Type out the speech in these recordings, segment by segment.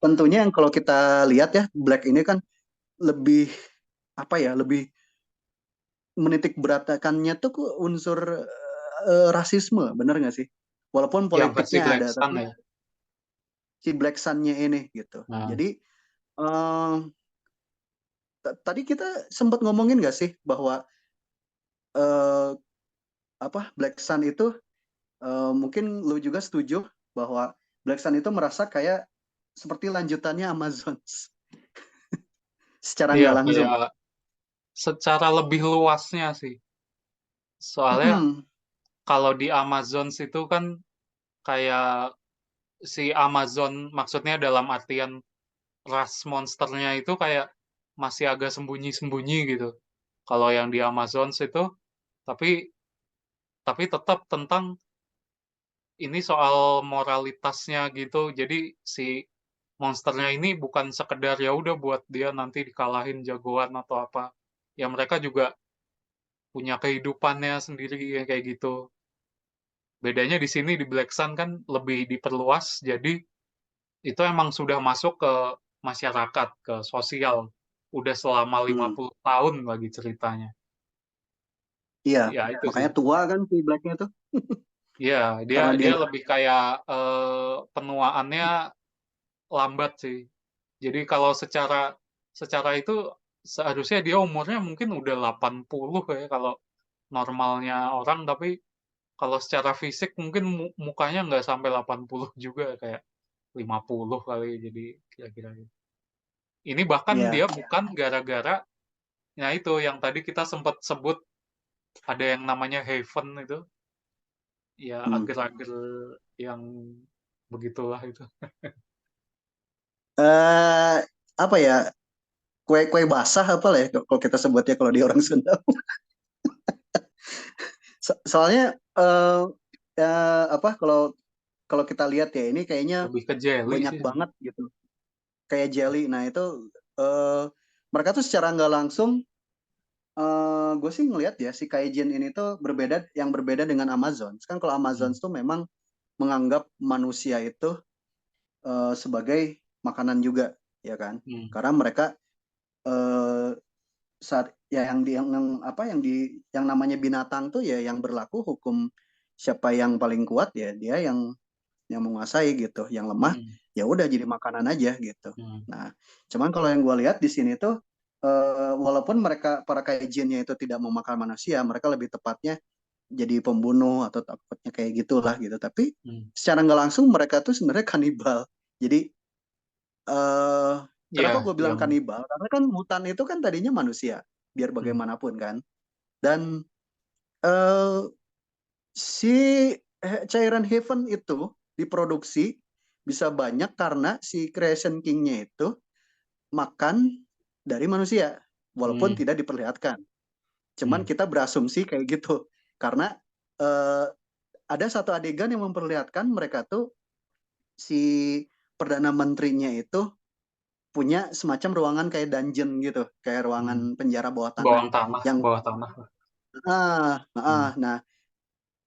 tentunya yang kalau kita lihat ya, Black ini kan lebih apa ya, lebih menitik beratkannya tuh ke unsur rasisme, bener nggak sih? Walaupun Yang versi politiknya Black ada, Sun tapi ya. si Black Sun-nya ini gitu. Nah, Jadi eh, tadi kita sempat ngomongin nggak sih bahwa eh, apa Black Sun itu mungkin lu juga setuju bahwa Black Sun itu merasa kayak seperti lanjutannya Amazon secara iya nggak langsung. kayak secara lebih luasnya sih. Soalnya Mm-mm. kalau di Amazon itu kan kayak si Amazon maksudnya dalam artian ras monsternya itu kayak masih agak sembunyi-sembunyi gitu. Kalau yang di Amazon itu, tapi tetap tentang ini soal moralitasnya gitu. Jadi si monsternya ini bukan sekedar ya udah buat dia nanti dikalahin jagoan atau apa. Ya mereka juga punya kehidupannya sendiri kayak gitu. Bedanya di sini di Black Sun kan lebih diperluas, jadi itu emang sudah masuk ke masyarakat, ke sosial. Udah selama lima Hmm. puluh tahun lagi ceritanya. Iya, Ya itu sih. makanya tua kan si Blacknya tuh Ya, dia karena dia dia lebih kayak penuaannya lambat sih. Jadi kalau secara secara itu seharusnya dia umurnya mungkin udah 80 ya kalau normalnya orang, tapi kalau secara fisik mungkin mukanya nggak sampai 80 juga, kayak 50 kali, jadi kira-kira gitu. Ini bahkan ya. dia bukan gara-gara, nah itu yang tadi kita sempat sebut ada yang namanya Heaven itu, ya Hmm. ager-ager yang begitulah itu. eh apa ya, kue-kue basah apa lah ya kalau kita sebutnya kalau di orang Sunda. Soalnya apa kalau kalau kita lihat ya ini kayaknya Lebih ke jelly banyak sih. banget gitu kayak jelly. Nah itu eh, mereka tuh secara nggak langsung gue sih ngelihat ya si Kaijin ini tuh berbeda, yang berbeda dengan Amazon. Kan kalau Amazon Hmm. tuh memang menganggap manusia itu sebagai makanan juga, ya kan? Hmm. Karena mereka eh, saat ya yang apa yang namanya binatang tuh ya yang berlaku hukum siapa yang paling kuat ya dia yang menguasai gitu. Yang lemah Hmm. ya udah jadi makanan aja gitu. Hmm. Nah, cuman kalau yang gue lihat di sini tuh walaupun mereka para kaijinnya itu tidak memakan manusia, mereka lebih tepatnya jadi pembunuh atau takutnya kayak gitulah gitu. Tapi Hmm. secara nggak langsung mereka tuh sebenarnya kanibal. Jadi eh kenapa Ya, gue bilang yang kanibal? Karena kan hutan itu kan tadinya manusia, biar hmm. bagaimanapun kan. Dan eh si cairan Heaven itu diproduksi bisa banyak karena si Creation King-nya itu makan dari manusia, walaupun Hmm. tidak diperlihatkan. Cuman Hmm. kita berasumsi kayak gitu, karena eh, ada satu adegan yang memperlihatkan mereka tuh si perdana menterinya itu punya semacam ruangan kayak dungeon gitu, kayak ruangan Hmm. penjara bawah tanah yang Bawah tanah. Hmm. nah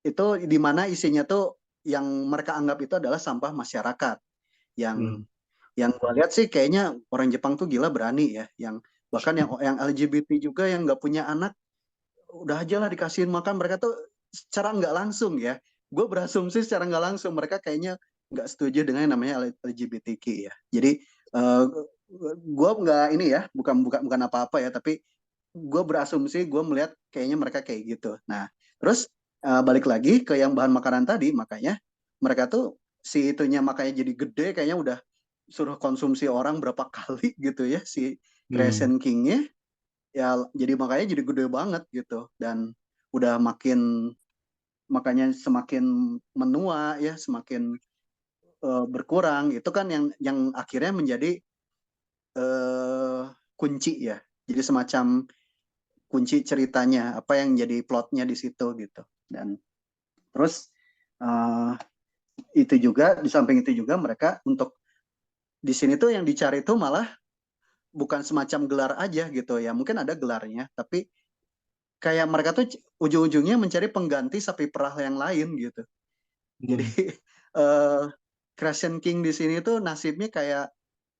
itu di mana isinya tuh yang mereka anggap itu adalah sampah masyarakat. Yang Hmm. yang gue lihat sih kayaknya orang Jepang tuh gila berani ya, yang bahkan yang LGBT juga yang nggak punya anak udah aja lah dikasihin makan. Mereka tuh secara nggak langsung ya, gue berasumsi secara nggak langsung mereka kayaknya nggak setuju dengan yang namanya LGBTQ ya. Jadi uh, gue nggak ini ya, bukan bukan bukan apa-apa ya, tapi gue berasumsi gue melihat kayaknya mereka kayak gitu. Nah terus balik lagi ke yang bahan makanan tadi, makanya mereka tuh si itunya makanya jadi gede, kayaknya udah suruh konsumsi orang berapa kali gitu ya si Hmm. Crescent King-nya, ya jadi makanya jadi gede banget gitu. Dan udah makanya semakin menua ya, semakin berkurang. Itu kan yang akhirnya menjadi eh, kunci ya, jadi semacam kunci ceritanya, apa yang jadi plotnya di situ gitu. Dan terus eh, itu juga di samping itu juga mereka untuk di sini tuh yang dicari tuh malah bukan semacam gelar aja gitu ya, mungkin ada gelarnya tapi kayak mereka tuh ujung-ujungnya mencari pengganti sapi perah yang lain gitu. Jadi Hmm. eh Crescent King di sini tuh nasibnya kayak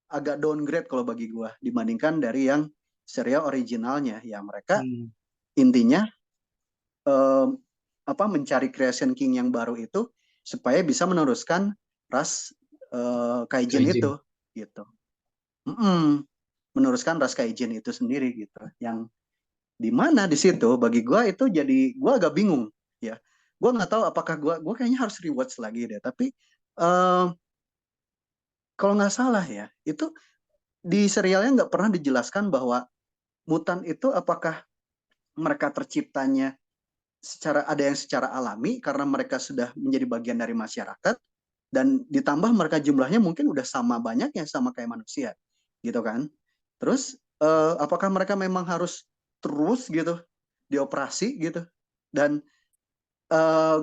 agak downgrade kalau bagi gua dibandingkan dari yang serial originalnya. Ya mereka Hmm, intinya eh, mencari Creation King yang baru itu supaya bisa meneruskan ras Kaijin Kaijin. itu gitu. Mm-mm. Meneruskan ras Kaijin itu sendiri gitu. Yang di mana di situ bagi gua itu jadi gua agak bingung ya. Gua nggak tahu apakah gua kayaknya harus rewatch lagi deh. Tapi eh, kalau nggak salah ya itu di serialnya nggak pernah dijelaskan bahwa mutan itu apakah mereka terciptanya ada yang secara alami karena mereka sudah menjadi bagian dari masyarakat dan ditambah mereka jumlahnya mungkin udah sama banyaknya sama kayak manusia gitu kan. Terus apakah mereka memang harus terus gitu dioperasi gitu. Dan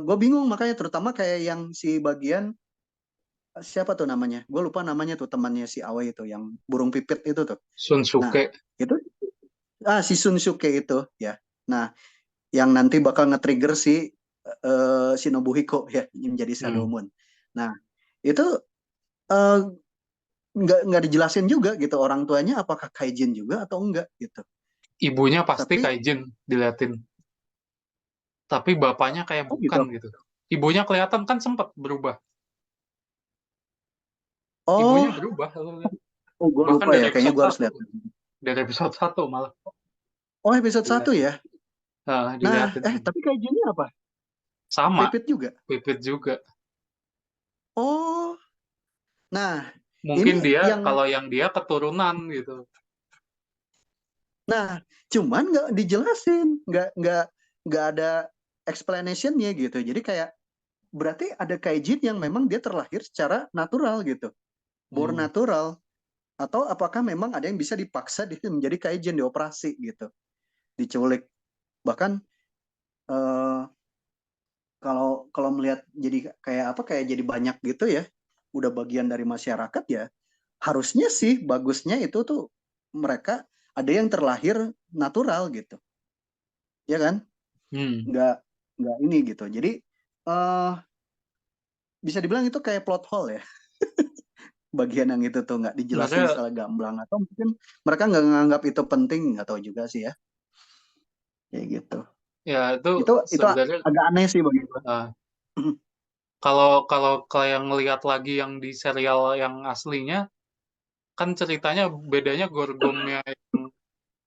gue bingung makanya terutama kayak yang si bagian siapa tuh namanya, gue lupa namanya tuh temannya si Aoi itu yang burung pipit itu tuh. Nah Sunsuke. itu si Sun Suke itu ya. Nah yang nanti bakal nge-trigger si si Nobuhiko ya yang menjadi Shadow Hmm. Moon. Nah itu eh, nggak dijelasin juga gitu orang tuanya apakah kaijin juga atau enggak gitu. Ibunya pasti Tapi Kaijin diliatin, tapi bapaknya kayak oh bukan gitu. gitu. Ibunya kelihatan kan sempat berubah. Ibunya Oh, berubah, lu lihat. oh gue Bahkan lupa ya. dari Kayaknya episode gue harus satu, lihat. dari episode satu malah Oh episode satu diliatin. ya. Nah, Nah, diliatin ibu. tapi kaijinnya apa? Sama, Pipit juga. Pipit juga. Oh, nah Mungkin ini dia, yang, kalau yang dia keturunan gitu. nah cuman nggak dijelasin, nggak ada explanationnya gitu. Jadi kayak berarti ada kaijin yang memang dia terlahir secara natural gitu, born Hmm. natural, atau apakah memang ada yang bisa dipaksa dia menjadi kaijin dioperasi gitu, diculik. Bahkan eh, kalau kalau melihat jadi kayak kayak jadi banyak gitu ya, udah bagian dari masyarakat ya, harusnya sih bagusnya itu tuh mereka ada yang terlahir natural gitu, ya kan? Hmm. Nggak nggak ini gitu. Jadi eh bisa dibilang itu kayak plot hole ya, bagian yang itu tuh nggak dijelasin Sebenarnya secara gamblang atau mungkin mereka nggak nganggap itu penting, nggak tahu juga sih ya, kayak gitu. ya itu Itu sebenarnya agak aneh sih bagi gue. uh, kalau kalau kayak ngelihat lagi yang di serial yang aslinya, kan ceritanya bedanya Gorgomnya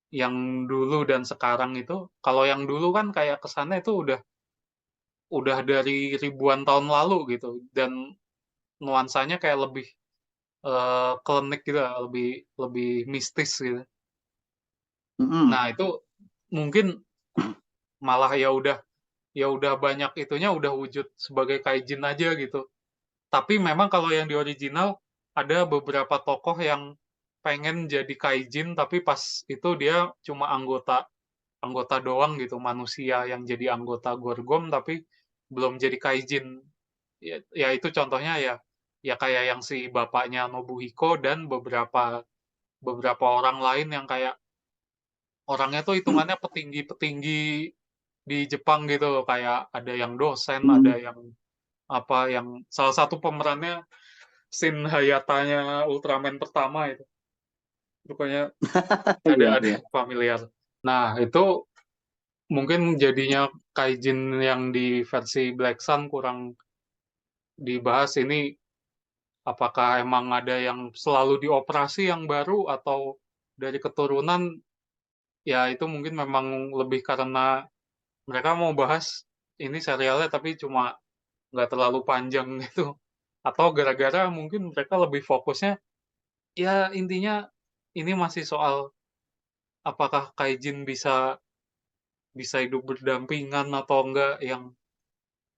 yang dulu dan sekarang itu. Kalau yang dulu kan kayak kesannya itu udah dari ribuan tahun lalu gitu, dan nuansanya kayak lebih klinik gitu, lebih lebih mistis gitu. Mm-mm. Nah itu mungkin malah ya udah banyak itunya udah wujud sebagai kaijin aja gitu. Tapi memang kalau yang di original ada beberapa tokoh yang pengen jadi kaijin, tapi pas itu dia cuma anggota anggota doang gitu, manusia yang jadi anggota Gorgom tapi belum jadi kaijin. Ya itu contohnya ya, ya kayak yang si bapaknya Nobuhiko dan beberapa beberapa orang lain yang kayak orangnya tuh hitungannya petinggi-petinggi di Jepang gitu, kayak ada yang dosen, ada Mm. yang apa, yang salah satu pemerannya Shin Hayatanya Ultraman pertama itu, rupanya ada Iya, ada iya. familiar. Nah itu mungkin jadinya kaijin yang di versi Black Sun kurang dibahas ini, apakah emang ada yang selalu dioperasi yang baru atau dari keturunan. Ya itu mungkin memang lebih karena mereka mau bahas ini serialnya tapi cuma nggak terlalu panjang gitu, atau gara-gara mungkin mereka lebih fokusnya, ya intinya ini masih soal apakah kaijin bisa bisa hidup berdampingan atau enggak.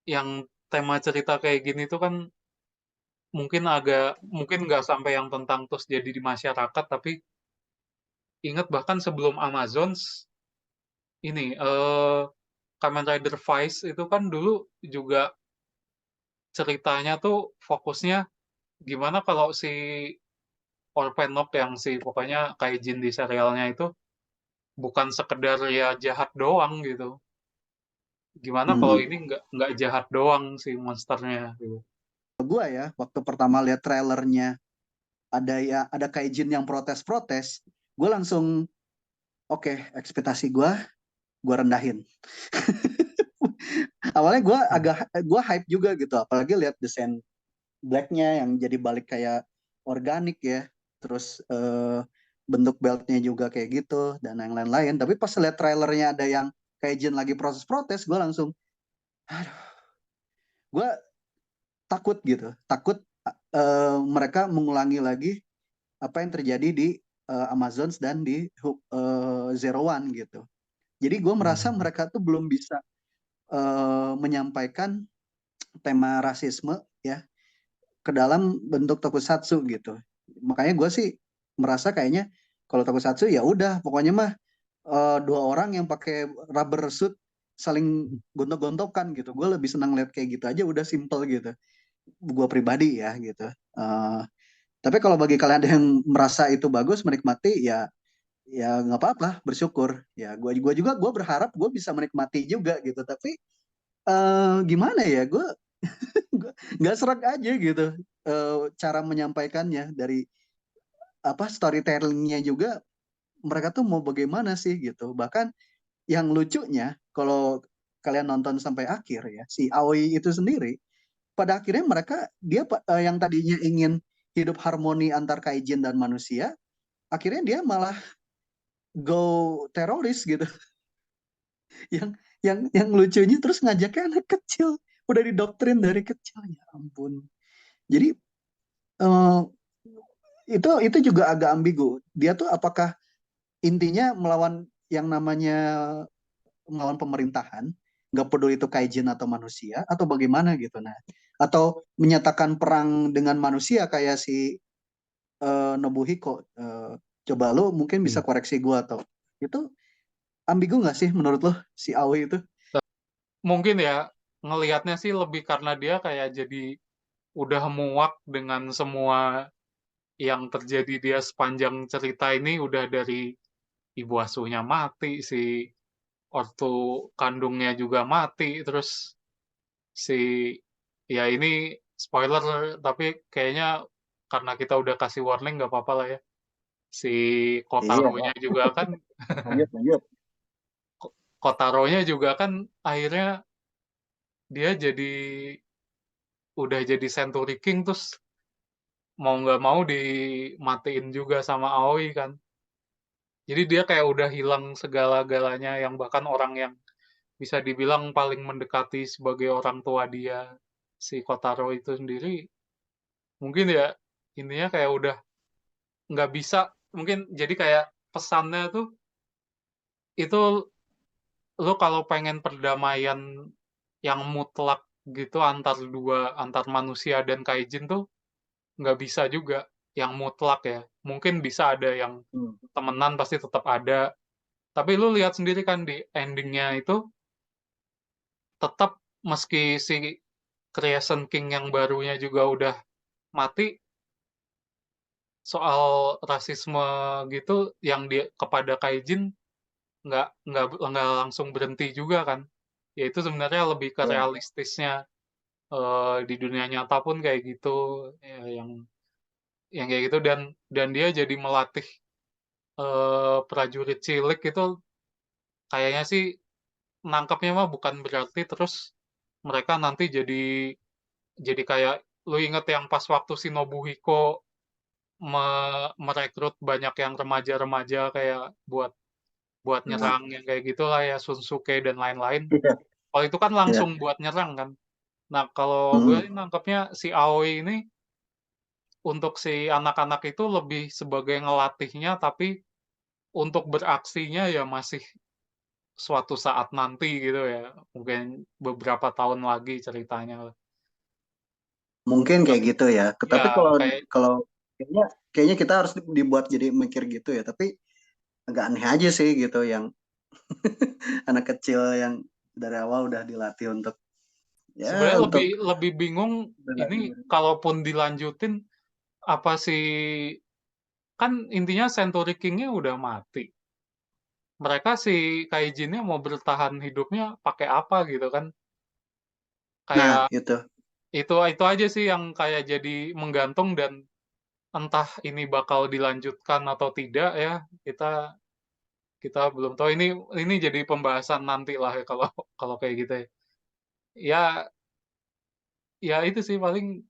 Yang tema cerita kayak gini tuh kan mungkin nggak sampai yang tentang terus jadi di masyarakat, tapi ingat bahkan sebelum Amazons ini Kamen Rider Vice itu kan dulu juga ceritanya tuh fokusnya gimana kalau si Orpenok yang si pokoknya kaijin di serialnya itu bukan sekedar ya jahat doang gitu. Gimana kalau Mm-mm. ini nggak jahat doang si monsternya gitu. Gua ya waktu pertama lihat trailernya ada kaijin yang protes-protes, gue langsung oke, ekspektasi gue rendahin. Awalnya gue hype juga gitu, apalagi lihat desain blacknya yang jadi balik kayak organik ya, terus bentuk beltnya juga kayak gitu dan yang lain-lain. Tapi pas lihat trailernya ada yang kaijin lagi protes-protes, gue langsung, aduh, gue takut gitu, takut mereka mengulangi lagi apa yang terjadi di Amazons dan di Zero One gitu. Jadi gue merasa mereka tuh belum bisa menyampaikan tema rasisme ya ke dalam bentuk tokusatsu gitu. Makanya gue sih merasa kayaknya kalau tokusatsu ya udah pokoknya mah dua orang yang pakai rubber suit saling gontok-gontokan gitu. Gue lebih senang lihat kayak gitu aja udah simple gitu. Gue pribadi ya gitu. Tapi kalau bagi kalian ada yang merasa itu bagus menikmati ya ya nggak apa-apa bersyukur ya gue juga gue berharap gue bisa menikmati juga gitu tapi gimana ya gue nggak serak aja gitu cara menyampaikannya dari apa storytellingnya juga mereka tuh mau bagaimana sih gitu bahkan yang lucunya kalau kalian nonton sampai akhir ya si Aoi itu sendiri pada akhirnya mereka dia yang tadinya ingin hidup harmoni antar kaijin dan manusia akhirnya dia malah go teroris gitu yang yang lucunya terus ngajaknya anak kecil udah didoktrin dari kecil ya ampun jadi eh, itu juga agak ambigu dia tuh apakah intinya melawan yang namanya melawan pemerintahan nggak peduli itu kaijin atau manusia atau bagaimana gitu nah atau menyatakan perang dengan manusia kayak si Nobuhiko coba lo mungkin bisa koreksi gua atau itu ambigu nggak sih menurut lo si Aoi itu. Mungkin ya ngelihatnya sih lebih karena dia kayak jadi udah muak dengan semua yang terjadi dia sepanjang cerita ini udah dari ibu asuhnya mati, si ortu kandungnya juga mati, terus si ya ini spoiler tapi kayaknya karena kita udah kasih warning nggak apa-apa lah ya. Si Iya, Kotaro-nya juga kan lanjut, lanjut. Kotaro-nya juga kan akhirnya dia jadi udah jadi Century King terus mau nggak mau dimatiin juga sama Aoi kan. Jadi dia kayak udah hilang segala-galanya yang bahkan orang yang bisa dibilang paling mendekati sebagai orang tua dia, si Kotaro itu sendiri, mungkin ya intinya kayak udah nggak bisa, mungkin jadi kayak pesannya tuh, itu lo kalau pengen perdamaian yang mutlak gitu antar manusia dan kaijin tuh nggak bisa juga yang mutlak ya. Mungkin bisa ada yang Hmm. temenan pasti tetap ada. Tapi lu lihat sendiri kan di endingnya itu tetap meski si Crescent King yang barunya juga udah mati, soal rasisme gitu yang dia kepada Kaijin nggak langsung berhenti juga kan. Ya itu sebenarnya lebih ke Ya. realistisnya di dunia nyata pun kayak gitu ya, yang kayak gitu dan dia jadi melatih prajurit cilik itu kayaknya sih nangkapnya mah bukan berarti terus mereka nanti jadi kayak lu inget yang pas waktu si Nobuhiko merekrut banyak yang remaja-remaja kayak buat buat Nah, nyerang yang kayak gitulah ya Sunsuke dan lain-lain. iya, Kalau itu kan iya. langsung buat nyerang kan. Nah, kalau gue Hmm. nangkepnya si Aoi ini untuk si anak-anak itu lebih sebagai ngelatihnya tapi untuk beraksinya ya masih suatu saat nanti gitu ya. Mungkin beberapa tahun lagi ceritanya. Mungkin kayak gitu ya. Tapi Ya kalau kayak kalau kayaknya kayaknya kita harus dibuat jadi mikir gitu ya. Tapi agak aneh aja sih gitu yang anak kecil yang dari awal udah dilatih untuk ya sebenarnya lebih untuk lebih bingung bela ini diri. kalaupun dilanjutin apa sih kan intinya Century King-nya udah mati. Mereka si Kaijinnya mau bertahan hidupnya pakai apa gitu kan? Nah, Kayak itu. itu aja sih yang kayak jadi menggantung entah ini bakal dilanjutkan atau tidak ya, kita kita belum tahu. Ini jadi pembahasan nanti lah ya kalau kalau kayak gitu ya. Ya ya itu sih paling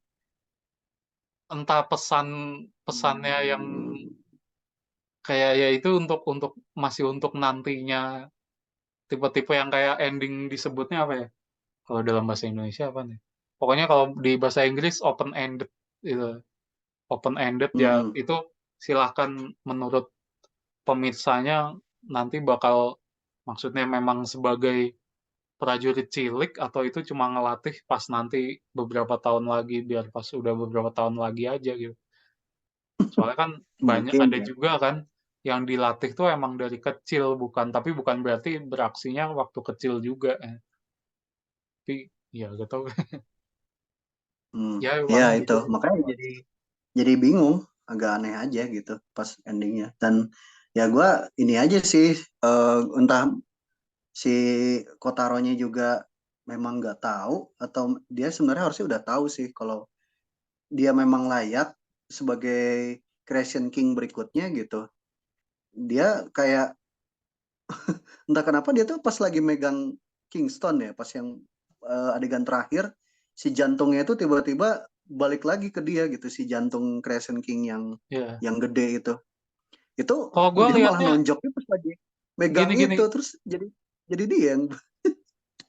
entah pesannya yang kayak ya itu untuk masih untuk nantinya, tipe-tipe yang kayak ending disebutnya apa ya? Kalau dalam bahasa Indonesia apa nih? Pokoknya kalau di bahasa Inggris open ended itu. Open ended ya Hmm. itu silahkan menurut pemirsanya nanti bakal maksudnya memang sebagai prajurit cilik atau itu cuma ngelatih pas nanti beberapa tahun lagi biar pas udah beberapa tahun lagi aja gitu. Soalnya kan banyak Mungkin ada ya. juga kan yang dilatih tuh emang dari kecil tapi bukan berarti beraksinya waktu kecil juga. Tapi ya gak tahu. Hmm. Ya Ya paling itu gitu sih. makanya jadi bingung, agak aneh aja gitu pas endingnya. Dan ya gue ini aja sih, entah si Kotaronya juga memang nggak tahu atau dia sebenarnya harusnya udah tahu sih kalau dia memang layak sebagai Creation King berikutnya gitu. Dia kayak entah kenapa dia tuh pas lagi megang Kingston ya, pas yang adegan terakhir si jantungnya itu tiba-tiba balik lagi ke dia gitu, si jantung Crescent King Ya. yang gede itu. Itu Kalau gue dia malah liatnya nonjoknya pas lagi megang gini-gini, itu terus jadi dia yang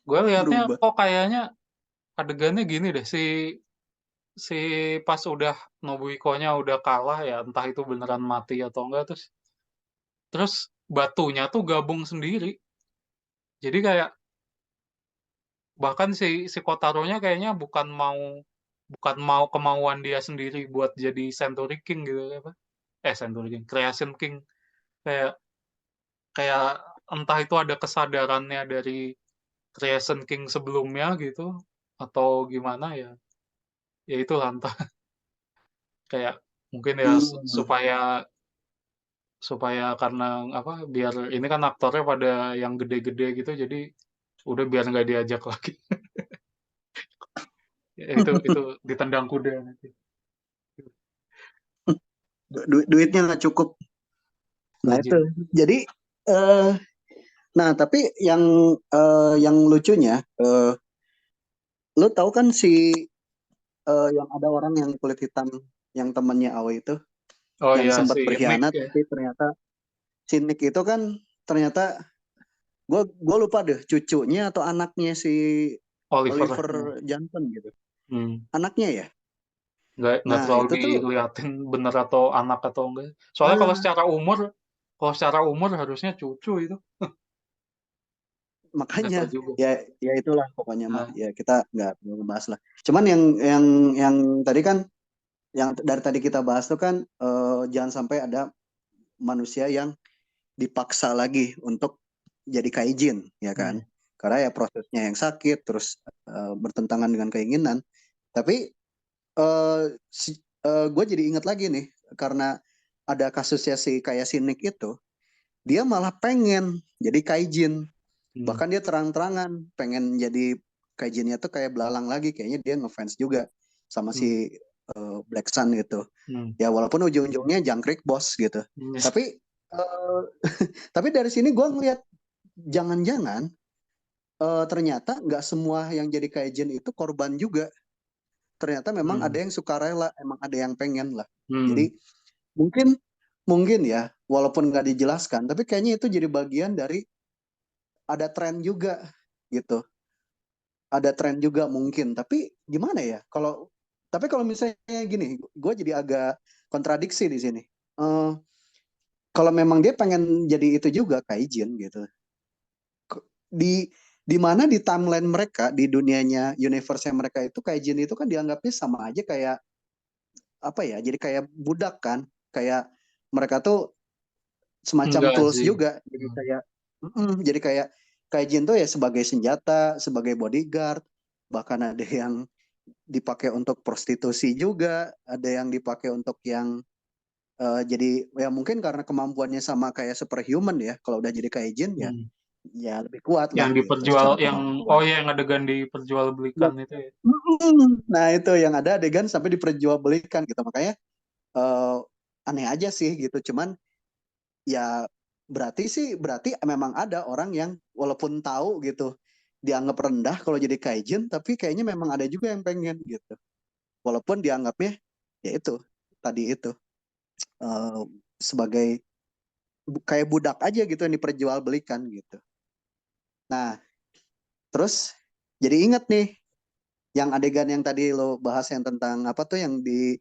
gue liatnya berubah. kok kayaknya adegannya gini deh, si si pas udah Nobuhiko-nya udah kalah ya, entah itu beneran mati atau enggak, terus terus batunya tuh gabung sendiri. Jadi kayak bahkan si si Kotaro-nya kayaknya bukan mau kemauan dia sendiri buat jadi Century King gitu apa? Century King, Creation King. Kayak kayak entah itu ada kesadarannya dari Creation King sebelumnya gitu atau gimana ya. Ya itu entah kayak mungkin ya Hmm. supaya supaya karena apa biar ini kan aktornya pada yang gede-gede gitu jadi udah biar nggak diajak lagi. Ya, itu ditendang kuda nanti. Duitnya nggak cukup. Nah itu Legend. jadi eh nah tapi yang lucunya, lu tahu kan si yang ada orang yang kulit hitam yang temannya Aoi itu Oh yang ya sempat si Nick berkhianat ya, tapi ternyata si Nick itu kan ternyata gue lupa deh cucunya atau anaknya si Oliver. Oliver Johnson gitu, Hmm. anaknya ya. Nggak Nah terlalu itu tuh diliatin bener atau anak atau enggak. Soalnya kalau secara umur harusnya cucu itu. Nggak makanya tahu juga. ya ya itulah pokoknya mah Nah, ya kita nggak perlu ngebahas lah. Cuman yang tadi kan yang dari tadi kita bahas tuh kan, jangan sampai ada manusia yang dipaksa lagi untuk jadi kaijin ya kan, hmm. karena ya prosesnya yang sakit terus bertentangan dengan keinginan. Tapi gue jadi ingat lagi nih karena ada kasusnya si kayak si Nick itu, dia malah pengen jadi kaijin, Hmm. bahkan dia terang-terangan pengen jadi kaijinnya tuh kayak belalang lagi, kayaknya dia ngefans juga sama Hmm. si Black Sun gitu Hmm. ya, walaupun ujung-ujungnya jangkrik bos gitu. Hmm. Tapi eh, tapi dari sini gue ngeliat jangan-jangan ternyata nggak semua yang jadi kaijin itu korban juga, ternyata memang ada Hmm. yang suka rela, emang ada yang pengen lah. Hmm. Jadi mungkin mungkin ya walaupun nggak dijelaskan tapi kayaknya itu jadi bagian dari ada tren juga gitu, ada tren juga mungkin. Tapi gimana ya kalau, tapi kalau misalnya gini gue jadi agak kontradiksi di sini. Eh, Kalau memang dia pengen jadi itu juga kaijin gitu, di di mana di timeline mereka di dunianya universe mereka itu kaijin itu kan dianggapnya sama aja kayak apa ya, jadi kayak budak kan, kayak mereka tuh semacam Enggak tools sih. juga, jadi Hmm. kayak jadi kayak kaijin tuh ya sebagai senjata, sebagai bodyguard, bahkan ada yang dipakai untuk prostitusi juga, ada yang dipakai untuk yang jadi ya mungkin karena kemampuannya sama kayak superhuman ya, kalau udah jadi kaijin ya Hmm. ya lebih kuat Yang lah gitu diperjual secara yang kemampuan. oh ya yang adegan diperjualbelikan itu ya. Nah itu yang ada adegan sampai diperjualbelikan gitu, makanya eh, aneh aja sih gitu. Cuman ya berarti memang ada orang yang walaupun tahu gitu dianggap rendah kalau jadi kaijin, tapi kayaknya memang ada juga yang pengen gitu. Walaupun dianggapnya ya itu tadi itu eh, sebagai kayak budak aja gitu yang diperjualbelikan gitu. Nah, terus jadi inget nih yang adegan yang tadi lo bahas yang tentang apa tuh yang di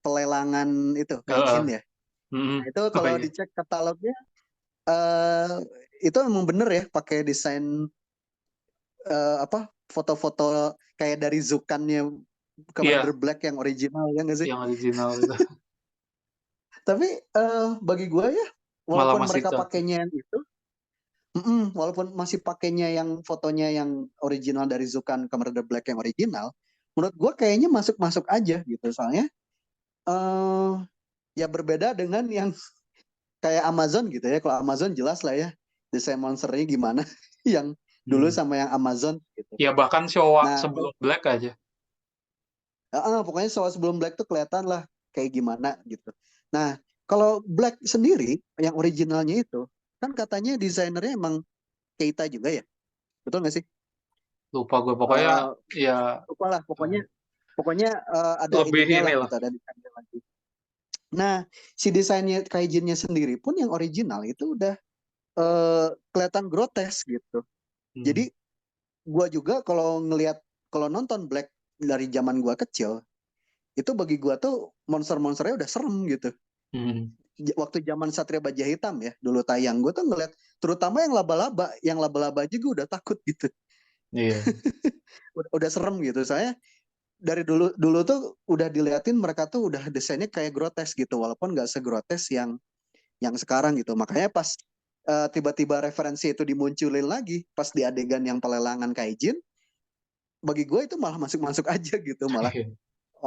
pelelangan itu Heeh. kaijin ya. Nah, Mm-mm. itu Oh kalau iya. dicek katalognya eh itu emang bener ya pakai desain apa foto-foto kayak dari Zukannya Commander Iya, Black yang original ya nggak sih? yang original itu Tapi bagi gue ya malah walaupun masih mereka cocok. pakainya yang itu, walaupun masih pakainya yang fotonya yang original dari Zukan Commander Black yang original, menurut gue kayaknya masuk-masuk aja gitu. Soalnya eh ya berbeda dengan yang kayak Amazon gitu ya. Kalau Amazon jelas lah ya desain monsternya gimana yang dulu Hmm. sama yang Amazon gitu. Ya bahkan Showa Nah, sebelum Black aja. pokoknya soal sebelum Black tuh kelihatan lah kayak gimana gitu. Nah, kalau Black sendiri yang originalnya itu kan katanya desainernya emang Keita juga ya, betul nggak sih? Lupa gue pokoknya Eh ya lupa lah, pokoknya pokoknya ada lebih ininya lah inilah. gitu, ada desainnya lagi. Nah, si desainnya Kaijinnya sendiri pun yang original itu udah kelihatan grotes gitu. Hmm. Jadi gua juga kalau ngelihat kalau nonton Black dari zaman gua kecil, itu bagi gua tuh monster-monsternya udah serem gitu. Hmm. Waktu zaman Satria Baja Hitam ya, dulu tayang, gua tuh ngeliat terutama yang laba-laba aja gua udah takut gitu. Iya. Udah serem gitu. Saya dari dulu dulu tuh udah diliatin mereka tuh udah desainnya kayak grotes gitu, walaupun nggak segrotes yang sekarang gitu. Makanya pas tiba-tiba referensi itu dimunculin lagi pas di adegan yang pelelangan kaijin, bagi gue itu malah masuk-masuk aja gitu, malah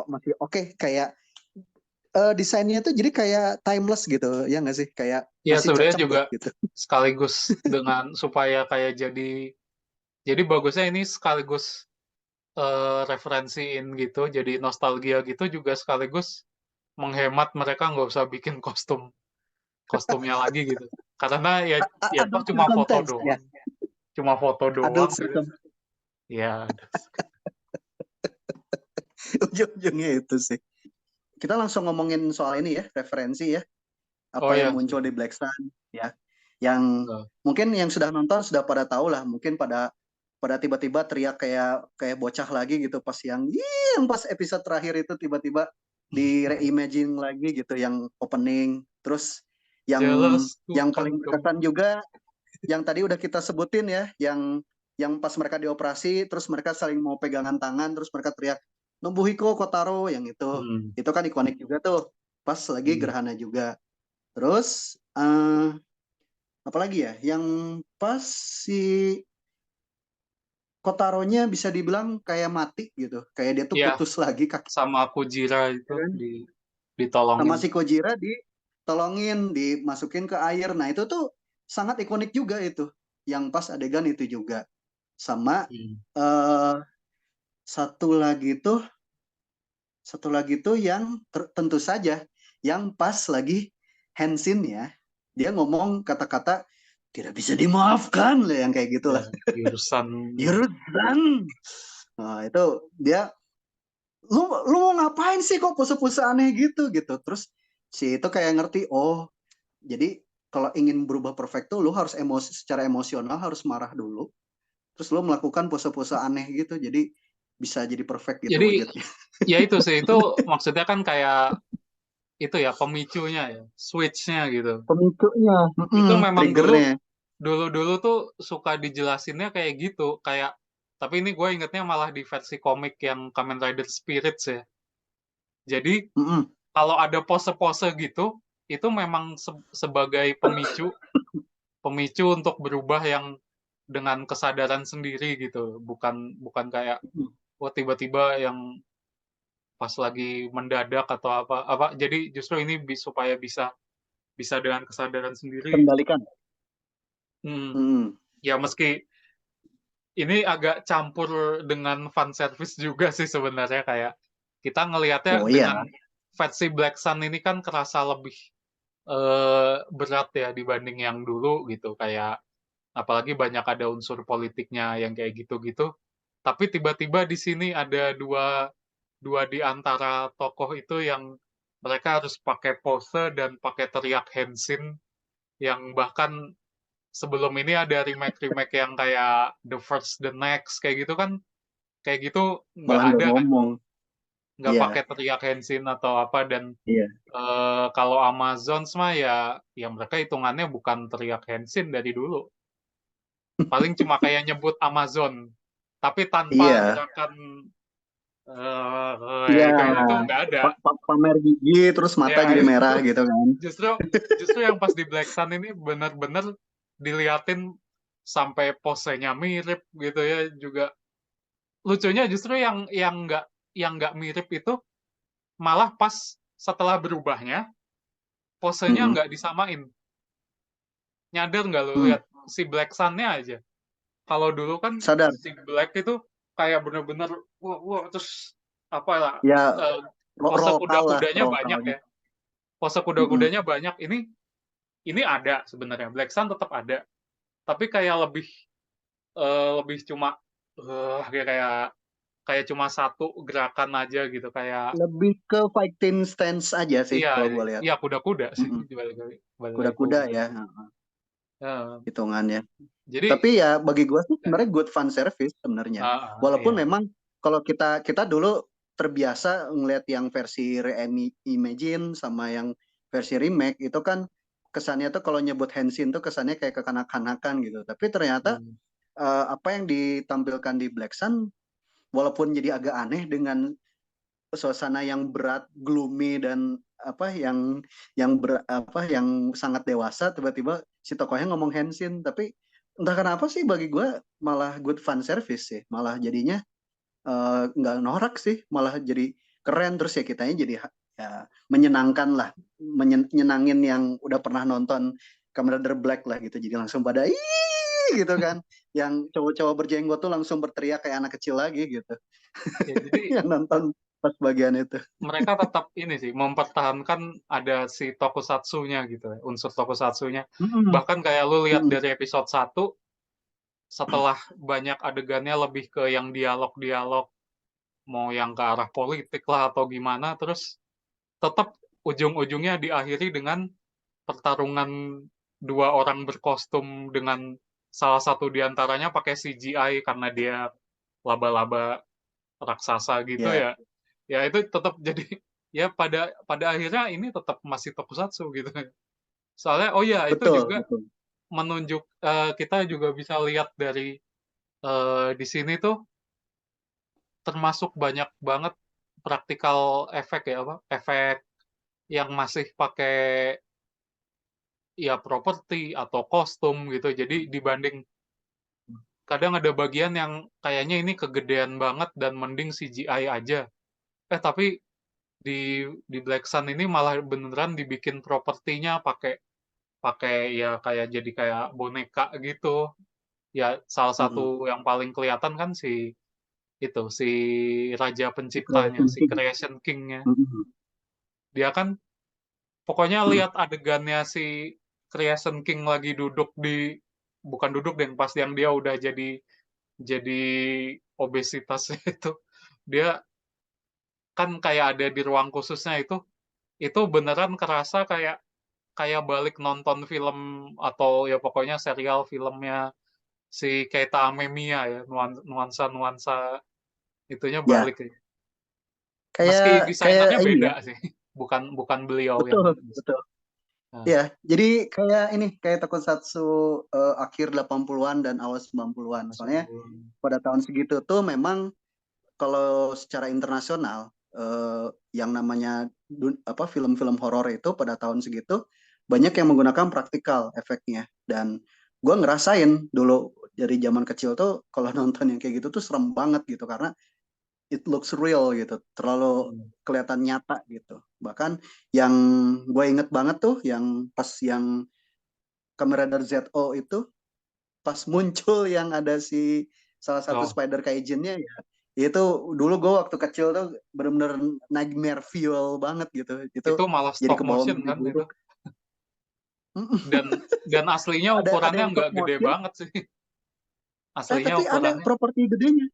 masih oke kayak desainnya tuh jadi kayak timeless gitu ya nggak sih, kayak Ya masih sebenarnya cocok juga lah gitu. sekaligus dengan supaya kayak jadi bagusnya ini sekaligus referensiin gitu, jadi nostalgia gitu juga sekaligus menghemat mereka nggak usah bikin kostumnya lagi gitu. Karena ya toh Adult cuma foto content ya, doang, cuma foto doang adult gitu. film. Ya, Ujung-ujungnya itu sih. Kita langsung ngomongin soal ini ya, referensi ya, oh apa yang ya, muncul di Black Sun ya, yang Nah, mungkin yang sudah nonton sudah pada tahu lah, mungkin pada pada tiba-tiba teriak kayak kayak bocah lagi gitu pas yang pas episode terakhir itu tiba-tiba di reimagine lagi gitu yang opening, terus yang jealous tuh yang kan paling berkesan juga yang tadi udah kita sebutin ya, yang pas mereka dioperasi terus mereka saling mau pegangan tangan terus mereka teriak Nobuhiko Kotaro, yang Hmm. itu kan ikonik juga tuh pas lagi Hmm. gerhana juga. Terus apalagi ya yang pas si Kotaronya bisa dibilang kayak mati gitu, kayak dia tuh Ya, putus lagi kaki sama Kujira itu kan, sama ditolongin. si Kojira ditolongin dimasukin ke air. Nah itu tuh sangat ikonik juga itu, yang pas adegan itu juga. Sama Hmm. eh satu lagi tuh satu lagi tuh yang tentu saja yang pas lagi Hensin ya, dia ngomong kata-kata tidak bisa dimaafkan lah yang kayak Ya, gitulah. jurusan gitu. Yurdan. Nah, itu dia, lu mau ngapain sih kok pose-pose aneh gitu gitu. Terus si itu kayak ngerti, oh jadi kalau ingin berubah perfect tuh lu harus secara emosional harus marah dulu. Terus lu melakukan pose-pose aneh gitu. Jadi bisa jadi perfect gitu Jadi wujudnya. ya itu sih, itu maksudnya kan kayak itu ya pemicunya ya, switchnya gitu. Pemicunya, Itu memang dulu triggernya. dulu dulu tuh suka dijelasinnya kayak gitu, kayak tapi ini gue ingetnya malah di versi komik yang Kamen Rider Spirits ya. Jadi Mm-mm. kalau ada pose-pose gitu, itu memang sebagai pemicu pemicu untuk berubah yang dengan kesadaran sendiri gitu, bukan bukan kayak wah tiba-tiba yang pas lagi mendadak atau apa apa. Jadi justru ini supaya bisa bisa dengan kesadaran sendiri. Kendalikan. Hmm, Mm. ya meski ini agak campur dengan fan service juga sih sebenarnya, kayak kita ngelihatnya Oh dengan iya. versi Black Sun ini kan kerasa lebih berat ya dibanding yang dulu gitu, kayak apalagi banyak ada unsur politiknya yang kayak gitu-gitu. Tapi tiba-tiba di sini ada dua dua di antara tokoh itu yang mereka harus pakai pose dan pakai teriak Henshin, yang bahkan sebelum ini ada remake-remake yang kayak The First, The Next kayak gitu kan, kayak gitu nggak Malah nggak ada kan, ngomong. nggak Iya, pakai teriak Henshin atau apa. Dan iya. kalau Amazon mah ya, ya mereka hitungannya bukan teriak Henshin dari dulu, paling cuma kayak nyebut Amazon tapi tanpa Iya, gerakan iya. kayak gitu nggak ada. Pamer gigi terus mata Ya jadi itu merah gitu kan. justru justru yang pas di Black Sun ini bener-bener diliatin sampai posenya mirip gitu ya juga. Lucunya justru yang nggak mirip itu malah pas setelah berubahnya posenya Mm-mm. nggak disamain. Nyadar nggak lo Hmm. lihat si Black Sun-nya aja? Kalau dulu kan Sadar. si Black itu kayak bener-bener wah, wah, terus apa lah, Ya, eh, pose lokal lah, kuda-kudanya banyak lokalnya. ya. Pose Mm-mm. kuda-kudanya banyak. Ini ada sebenarnya. Black Sun tetap ada, tapi kayak lebih cuma kayak kayak kayak cuma satu gerakan aja gitu, kayak Lebih ke fighting stance aja sih iya kalau gue lihat. iya kuda-kuda sih. Mm-mm. balik lagi ke Kuda-kuda kuda. ya, Ya, hitungannya. jadi Tapi ya bagi gue sih ya, sebenarnya good fan service sebenarnya. Walaupun iya. memang kalau kita kita dulu terbiasa ngelihat yang versi reimagine sama yang versi remake itu kan kesannya tuh kalau nyebut Henshin tuh kesannya kayak kekanak-kanakan gitu. Tapi ternyata Hmm. apa yang ditampilkan di Black Sun walaupun jadi agak aneh dengan suasana yang berat, gloomy dan apa yang sangat dewasa tiba-tiba si tokohnya ngomong Henshin tapi entah kenapa sih bagi gue malah good fan service sih malah jadinya nggak norak sih malah jadi keren terus ya kitanya jadi ya menyenangkan lah menyenangin yang udah pernah nonton Kamen Rider Black lah gitu jadi langsung pada ih gitu kan yang cowok-cowok berjenggot tuh langsung berteriak kayak anak kecil lagi gitu Ya, jadi yang nonton pas bagian itu. mereka tetap ini sih mempertahankan ada si tokusatsunya gitu ya, unsur tokusatsunya. Mm-mm. Bahkan kayak lu lihat Mm-mm. dari episode 1, setelah banyak adegannya lebih ke yang dialog-dialog, mau yang ke arah politik lah atau gimana, terus tetap ujung-ujungnya diakhiri dengan pertarungan dua orang berkostum dengan salah satu diantaranya pakai CGI karena dia laba-laba raksasa gitu Ya, ya. Ya itu tetap jadi ya pada pada akhirnya ini tetap masih tokusatsu gitu. Soalnya oh ya itu betul, juga betul. menunjuk, kita juga bisa lihat dari di sini tuh termasuk banyak banget praktikal efek ya, apa, efek yang masih pakai ya properti atau kostum gitu. Jadi dibanding kadang ada bagian yang kayaknya ini kegedean banget dan mending CGI aja. Tapi di Black Sun ini malah beneran dibikin propertinya pakai pakai ya kayak jadi kayak boneka gitu. Ya salah satu Mm-mm. yang paling kelihatan kan si itu si raja Si penciptanya, Creation si King. Creation King-nya. Mm-mm. Dia kan pokoknya Mm-mm. lihat adegannya si Creation King lagi duduk di, bukan duduk deh, pas yang dia udah jadi obesitas itu. Dia kan kayak ada di ruang khususnya itu beneran kerasa kayak kayak balik nonton film atau ya pokoknya serial filmnya si Keita Amemiya ya, nuansa-nuansa itunya Ya, balik ya. kayak Meski kayak desainernya ini beda ya. sih, bukan bukan beliau yang Betul, betul. nah, Ya, jadi kayak ini kayak tokusatsu akhir 80-an dan awal 90-an. Soalnya pada tahun segitu tuh memang kalau secara internasional yang namanya film-film horor itu pada tahun segitu banyak yang menggunakan praktikal efeknya dan gue ngerasain dulu dari zaman kecil tuh kalau nonton yang kayak gitu tuh serem banget gitu karena it looks real gitu terlalu hmm. kelihatan nyata gitu bahkan yang gue inget banget tuh yang pas yang Kamen Rider ZO itu pas muncul yang ada si salah satu Oh, spider kaijinnya ya Itu dulu gue waktu kecil tuh bener-bener nightmare fuel banget gitu. Itu Itu malah jadi stop ke bawah motion mimpi kan buruk. itu. Dan aslinya Ada ukurannya yang stop nggak gede motion, banget sih. Aslinya tapi ada ukurannya. properti gedenya.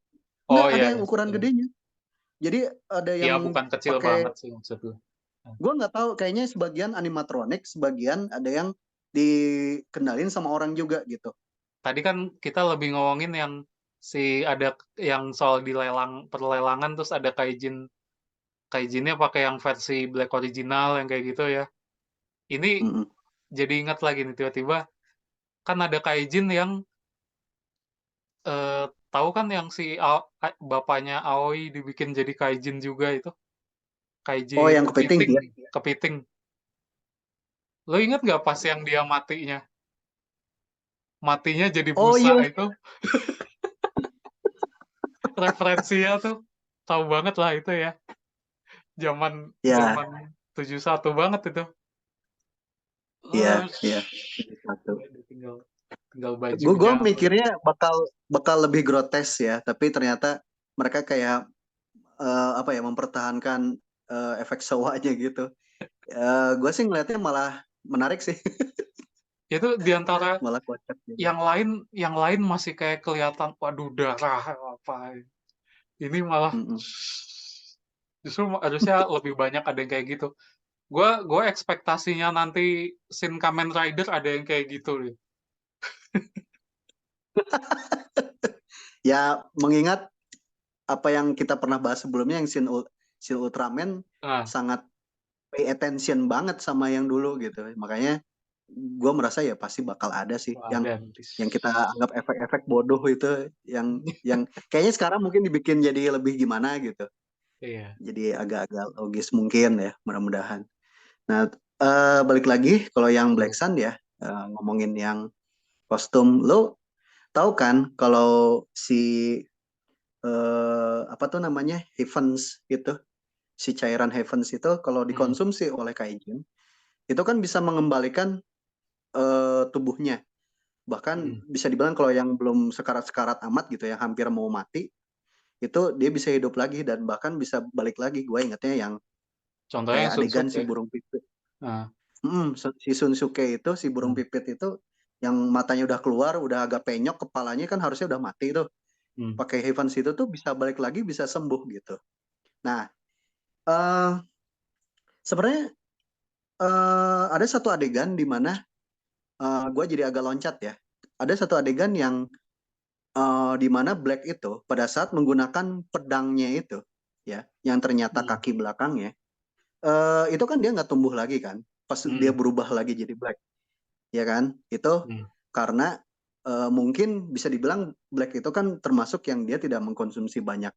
Oh Nggak, ada iya, yang ya. ukuran Ya. gedenya. Jadi ada Ya, yang bukan kecil pakai, banget sih maksud gue. gue nggak tahu, kayaknya sebagian animatronic, sebagian ada yang dikendalin sama orang juga gitu. Tadi kan kita lebih ngomongin yang ada yang soal perlelangan terus ada kaijinnya pakai yang versi Black original yang kayak gitu ya. Ini Mm-mm. jadi ingat lagi nih tiba-tiba kan ada kaijin yang tahu kan yang bapaknya Aoi dibikin jadi kaijin juga itu. Oh, Kaijin yang kepiting kepiting, ya. kepiting. Lo ingat nggak pas yang dia matinya? Matinya jadi Oh busa iya, itu referensinya tuh tahu banget lah itu ya. Zaman ya, zaman 71 banget itu. iya, Eh, iya. Satu. tinggal tinggal Gue bajunya. mikirnya bakal bakal lebih grotes ya, tapi ternyata mereka kayak apa ya, mempertahankan efek sewanya gitu. Gue sih ngeliatnya malah menarik sih, Itu diantara malah kocak gitu. yang lain masih kayak kelihatan waduh darah apa. Ini malah Mm-mm. justru harusnya lebih banyak ada yang kayak gitu. Gue ekspektasinya nanti scene Kamen Rider ada yang kayak gitu nih. Ya, mengingat apa yang kita pernah bahas sebelumnya, yang Shin Ultraman Nah, sangat pay attention banget sama yang dulu gitu. Makanya gue merasa ya pasti bakal ada sih wah, yang dan kita anggap efek-efek bodoh itu, yang kayaknya sekarang mungkin dibikin jadi lebih gimana gitu. iya. Jadi agak-agak logis mungkin ya, mudah-mudahan. Nah, balik lagi kalau yang Black Hmm. Sun ya, ngomongin yang kostum, lo tahu kan kalau si apa tuh namanya, Heavens itu, si cairan Heavens itu kalau Hmm. dikonsumsi oleh kaijin itu kan bisa mengembalikan tubuhnya. Bahkan Hmm. bisa dibilang kalau yang belum sekarat-sekarat amat gitu ya, hampir mau mati, itu dia bisa hidup lagi dan bahkan bisa balik lagi. Gue ingetnya yang Contohnya yang kayak adegan si Sunsuke. burung pipit. Nah, Si Sunsuke itu, si burung hmm. pipit itu, yang matanya udah keluar, udah agak penyok, kepalanya kan harusnya udah mati tuh. Hmm. Pakai Heavens itu tuh bisa balik lagi, bisa sembuh gitu. Nah, eh sebenarnya ada satu adegan di mana gue jadi agak loncat ya. Ada satu adegan yang di mana Black itu pada saat menggunakan pedangnya itu, ya, yang ternyata Hmm. kaki belakangnya, itu kan dia nggak tumbuh lagi kan, pas dia Hmm. berubah lagi jadi Black, ya kan? Itu Hmm. karena mungkin bisa dibilang Black itu kan termasuk yang dia tidak mengkonsumsi banyak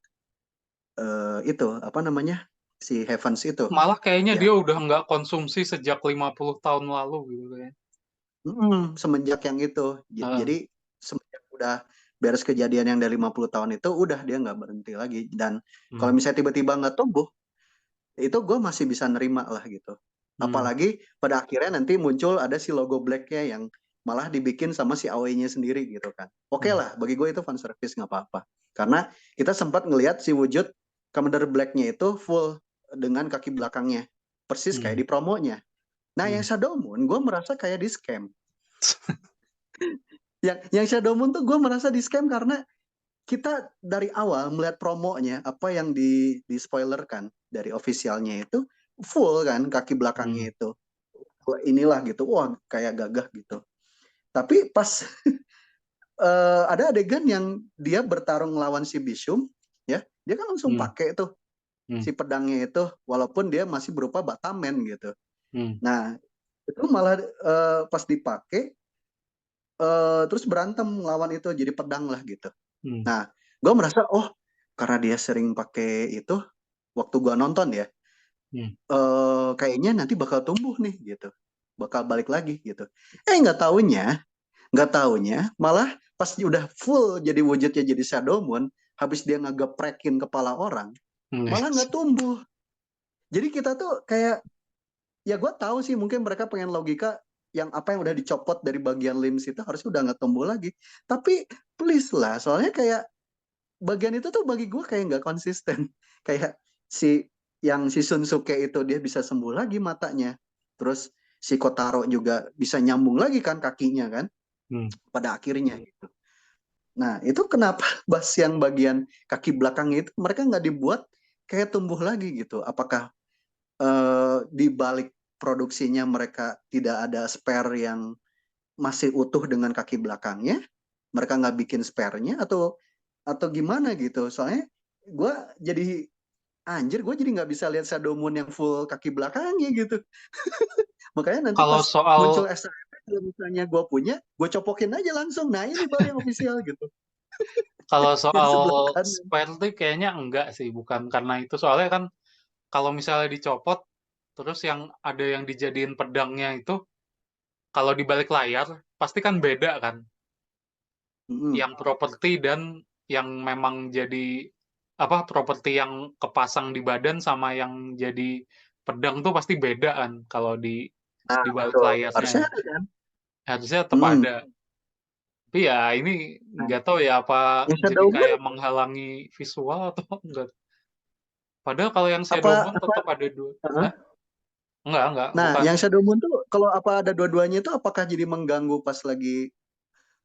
itu apa namanya, si Heavens itu, Malah kayaknya ya. dia udah nggak konsumsi sejak 50 tahun lalu gitu kayak. Semenjak yang itu, Ah, jadi semenjak udah beres kejadian yang dari 50 tahun itu, udah dia nggak berhenti lagi. Dan kalau hmm. misalnya tiba-tiba nggak tumbuh, itu gue masih bisa nerima lah gitu. Hmm. Apalagi pada akhirnya nanti muncul ada si logo Black-nya yang malah dibikin sama si Aoi-nya sendiri gitu kan. Oke Hmm. lah, bagi gue itu fan service, nggak apa-apa. Karena kita sempat ngelihat si wujud Commander Black-nya itu full dengan kaki belakangnya. Persis kayak Hmm. di promonya. Nah, yang Hmm. Shadow Moon, gue merasa kayak di scam. Yang Shadow Moon tuh gue merasa di scam karena kita dari awal melihat promonya, apa yang di spoilerkan dari officialnya itu full kan kaki Hmm. belakangnya itu. Wah, inilah gitu, wah kayak gagah gitu. Tapi pas ada adegan yang dia bertarung lawan si Bishum, ya, dia kan langsung Hmm. pakai tuh Hmm. si pedangnya itu, walaupun dia masih berupa Batamen gitu. Hmm. Nah, itu malah pas dipakai terus berantem lawan itu jadi pedang lah gitu. Hmm. Nah, gue merasa, oh, karena dia sering pakai itu, waktu gue nonton ya, Hmm. kayaknya nanti bakal tumbuh nih gitu, bakal balik lagi gitu. Nggak taunya, malah pas udah full jadi wujudnya jadi Shadow Moon, habis dia ngegeprekin kepala orang, Hmm. malah nggak tumbuh. Jadi kita tuh kayak, ya gue tahu sih mungkin mereka pengen logika yang apa yang udah dicopot dari bagian limbs itu harusnya udah nggak tumbuh lagi. Tapi please lah, soalnya kayak bagian itu tuh bagi gue kayak nggak konsisten. Kayak si Sunsuke itu dia bisa sembuh lagi matanya, terus si Kotaro juga bisa nyambung lagi kan kakinya kan Hmm. pada akhirnya gitu. Nah itu kenapa bas yang bagian kaki belakangnya itu mereka nggak dibuat kayak tumbuh lagi gitu? Apakah di balik produksinya mereka tidak ada spare yang masih utuh dengan kaki belakangnya, mereka nggak bikin spare-nya atau gimana gitu? Soalnya gue jadi anjir, gue jadi nggak bisa lihat Shadow Moon yang full kaki belakangnya gitu. Makanya nanti Kalau pas soal muncul SRP, kalau misalnya gue punya, gue copokin aja langsung. Nah ini baru yang official gitu. kalau Jadi soal sebelah kanan. spare tuh kayaknya enggak sih, bukan karena itu. Soalnya kan kalau misalnya dicopot, terus yang ada yang dijadiin pedangnya itu, kalau di balik layar, pasti kan beda kan. Mm-mm. Yang properti dan yang memang jadi apa properti yang kepasang di badan sama yang jadi pedang tuh pasti beda kan kalau Nah di balik betul. layarnya. Harusnya ada kan? Harusnya tetap Mm. ada. Tapi ya ini Nah, nggak tahu ya apa yang jadi Shadow Moon kayak menghalangi visual atau enggak. Padahal kalau yang Shadow apa Moon apa? tetap ada dua. Uh-uh. Hah? Enggak, Nah, bukan. yang Shadow Moon tuh kalau apa ada dua-duanya itu apakah jadi mengganggu pas lagi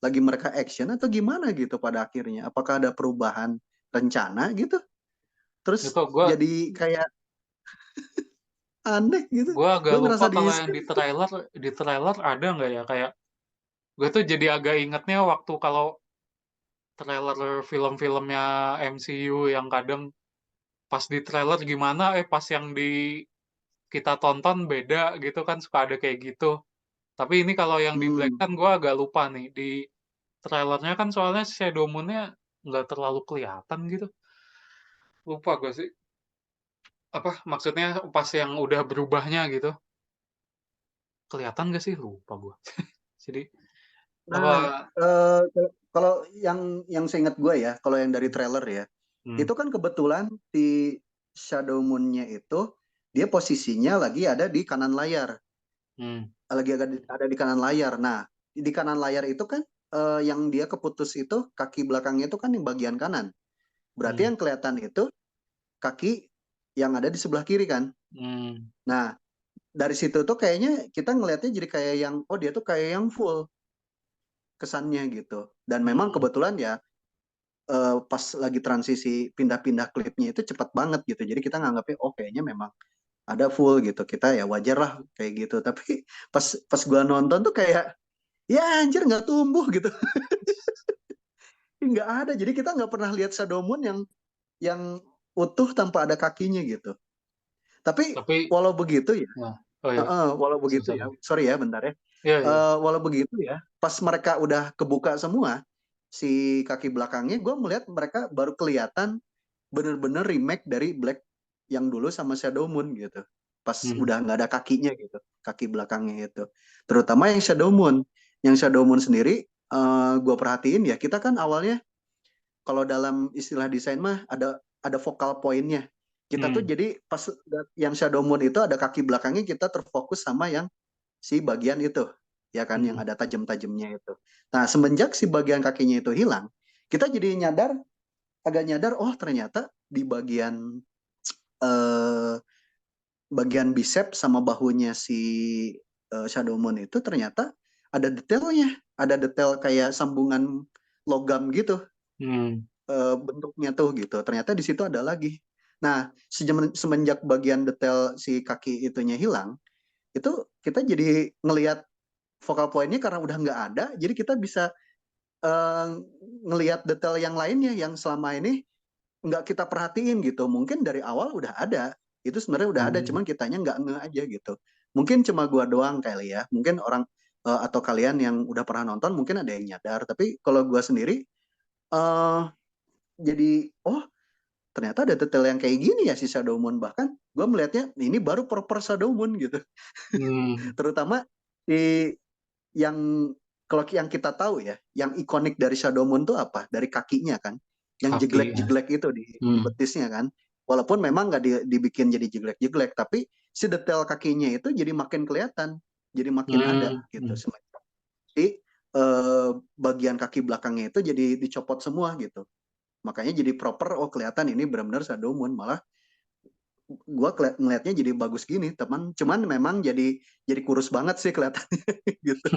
mereka action atau gimana gitu pada akhirnya? Apakah ada perubahan rencana gitu? Terus Itu gue jadi kayak aneh gitu. gue agak Gue lupa ngerasa di kalau yang skip. di trailer ada nggak ya kayak gue tuh jadi agak ingetnya waktu kalau trailer film-filmnya MCU yang kadang pas di trailer gimana, pas yang di kita tonton beda gitu kan suka ada kayak gitu. Tapi ini kalau yang di Black Hmm. kan gue agak lupa nih di trailernya kan soalnya Shadow Moon-nya nggak terlalu kelihatan gitu. Lupa gue sih. Apa maksudnya pas yang udah berubahnya gitu. Kelihatan gak sih? Lupa gue. Jadi apa? Nah, kalau yang seingat gue ya, kalau yang dari trailer ya, Hmm, itu kan kebetulan si Shadow Moon-nya itu dia posisinya lagi ada di kanan layar, hmm, ada di kanan layar. Nah, di kanan layar itu kan yang dia keputus itu kaki belakangnya itu kan yang bagian kanan. Berarti hmm, yang kelihatan itu kaki yang ada di sebelah kiri kan. hmm, Nah, dari situ tuh kayaknya kita ngelihatnya jadi kayak yang oh dia tuh kayak yang full kesannya gitu. Dan memang hmm. kebetulan ya pas lagi transisi pindah-pindah klipnya itu cepat banget gitu. Jadi kita nganggapnya oh kayaknya memang ada full gitu. Kita ya wajar lah kayak gitu. Tapi pas pas gua nonton tuh kayak ya anjir nggak tumbuh gitu. Nggak ada. Jadi kita nggak pernah lihat Shadow Moon yang utuh tanpa ada kakinya gitu. Tapi Tapi, walau begitu ya, nah, oh ya, walau begitu ya, silakan. sorry ya bentar ya. Iya, iya. Walau begitu ya, pas mereka udah kebuka semua si kaki belakangnya, gue melihat mereka baru kelihatan bener-bener remake dari Black yang dulu sama Shadow Moon gitu. Pas Hmm, udah nggak ada kakinya gitu, kaki belakangnya itu. Terutama yang Shadow Moon. Yang Shadow Moon sendiri, gue perhatiin ya, kita kan awalnya kalau dalam istilah desain mah ada focal point-nya. Kita tuh hmm, jadi pas yang Shadow Moon itu ada kaki belakangnya kita terfokus sama yang si bagian itu, ya kan yang hmm, ada tajam-tajamnya itu. Nah, semenjak si bagian kakinya itu hilang, kita jadi agak nyadar, oh ternyata di eh, bagian bicep sama bahunya si Shadow Moon itu ternyata ada detailnya, ada detail kayak sambungan logam gitu hmm, bentuknya tuh gitu. Ternyata di situ ada lagi. Nah, semenjak bagian detail si kaki itunya hilang, itu kita jadi ngelihat focal point-nya karena udah nggak ada, jadi kita bisa eh, ngelihat detail yang lainnya yang selama ini nggak kita perhatiin gitu. Mungkin dari awal udah ada, itu sebenarnya udah ada, hmm. cuman kitanya nggak nge aja gitu. Mungkin cuma gua doang kali ya. Mungkin orang atau kalian yang udah pernah nonton mungkin ada yang nyadar. Tapi kalau gua sendiri eh jadi oh ternyata ada detail yang kayak gini ya si Shadow Moon. Bahkan gue melihatnya ini baru proper Shadow Moon gitu. Hmm. Terutama di yang kalau yang kita tahu ya, yang ikonik dari Shadow Moon tuh apa? Dari kakinya kan, yang Kaki ya. jeglek-jeglek itu di Hmm, betisnya kan. Walaupun memang nggak dibikin jadi jeglek-jeglek, tapi si detail kakinya itu jadi makin kelihatan, jadi makin ada hmm, gitu. hmm. Jadi bagian kaki belakangnya itu jadi dicopot semua gitu. makanya jadi proper. Oh kelihatan ini benar-benar Shadow Moon. Malah gue ngelihatnya jadi bagus gini teman, cuman memang jadi kurus banget sih kelihatannya gitu.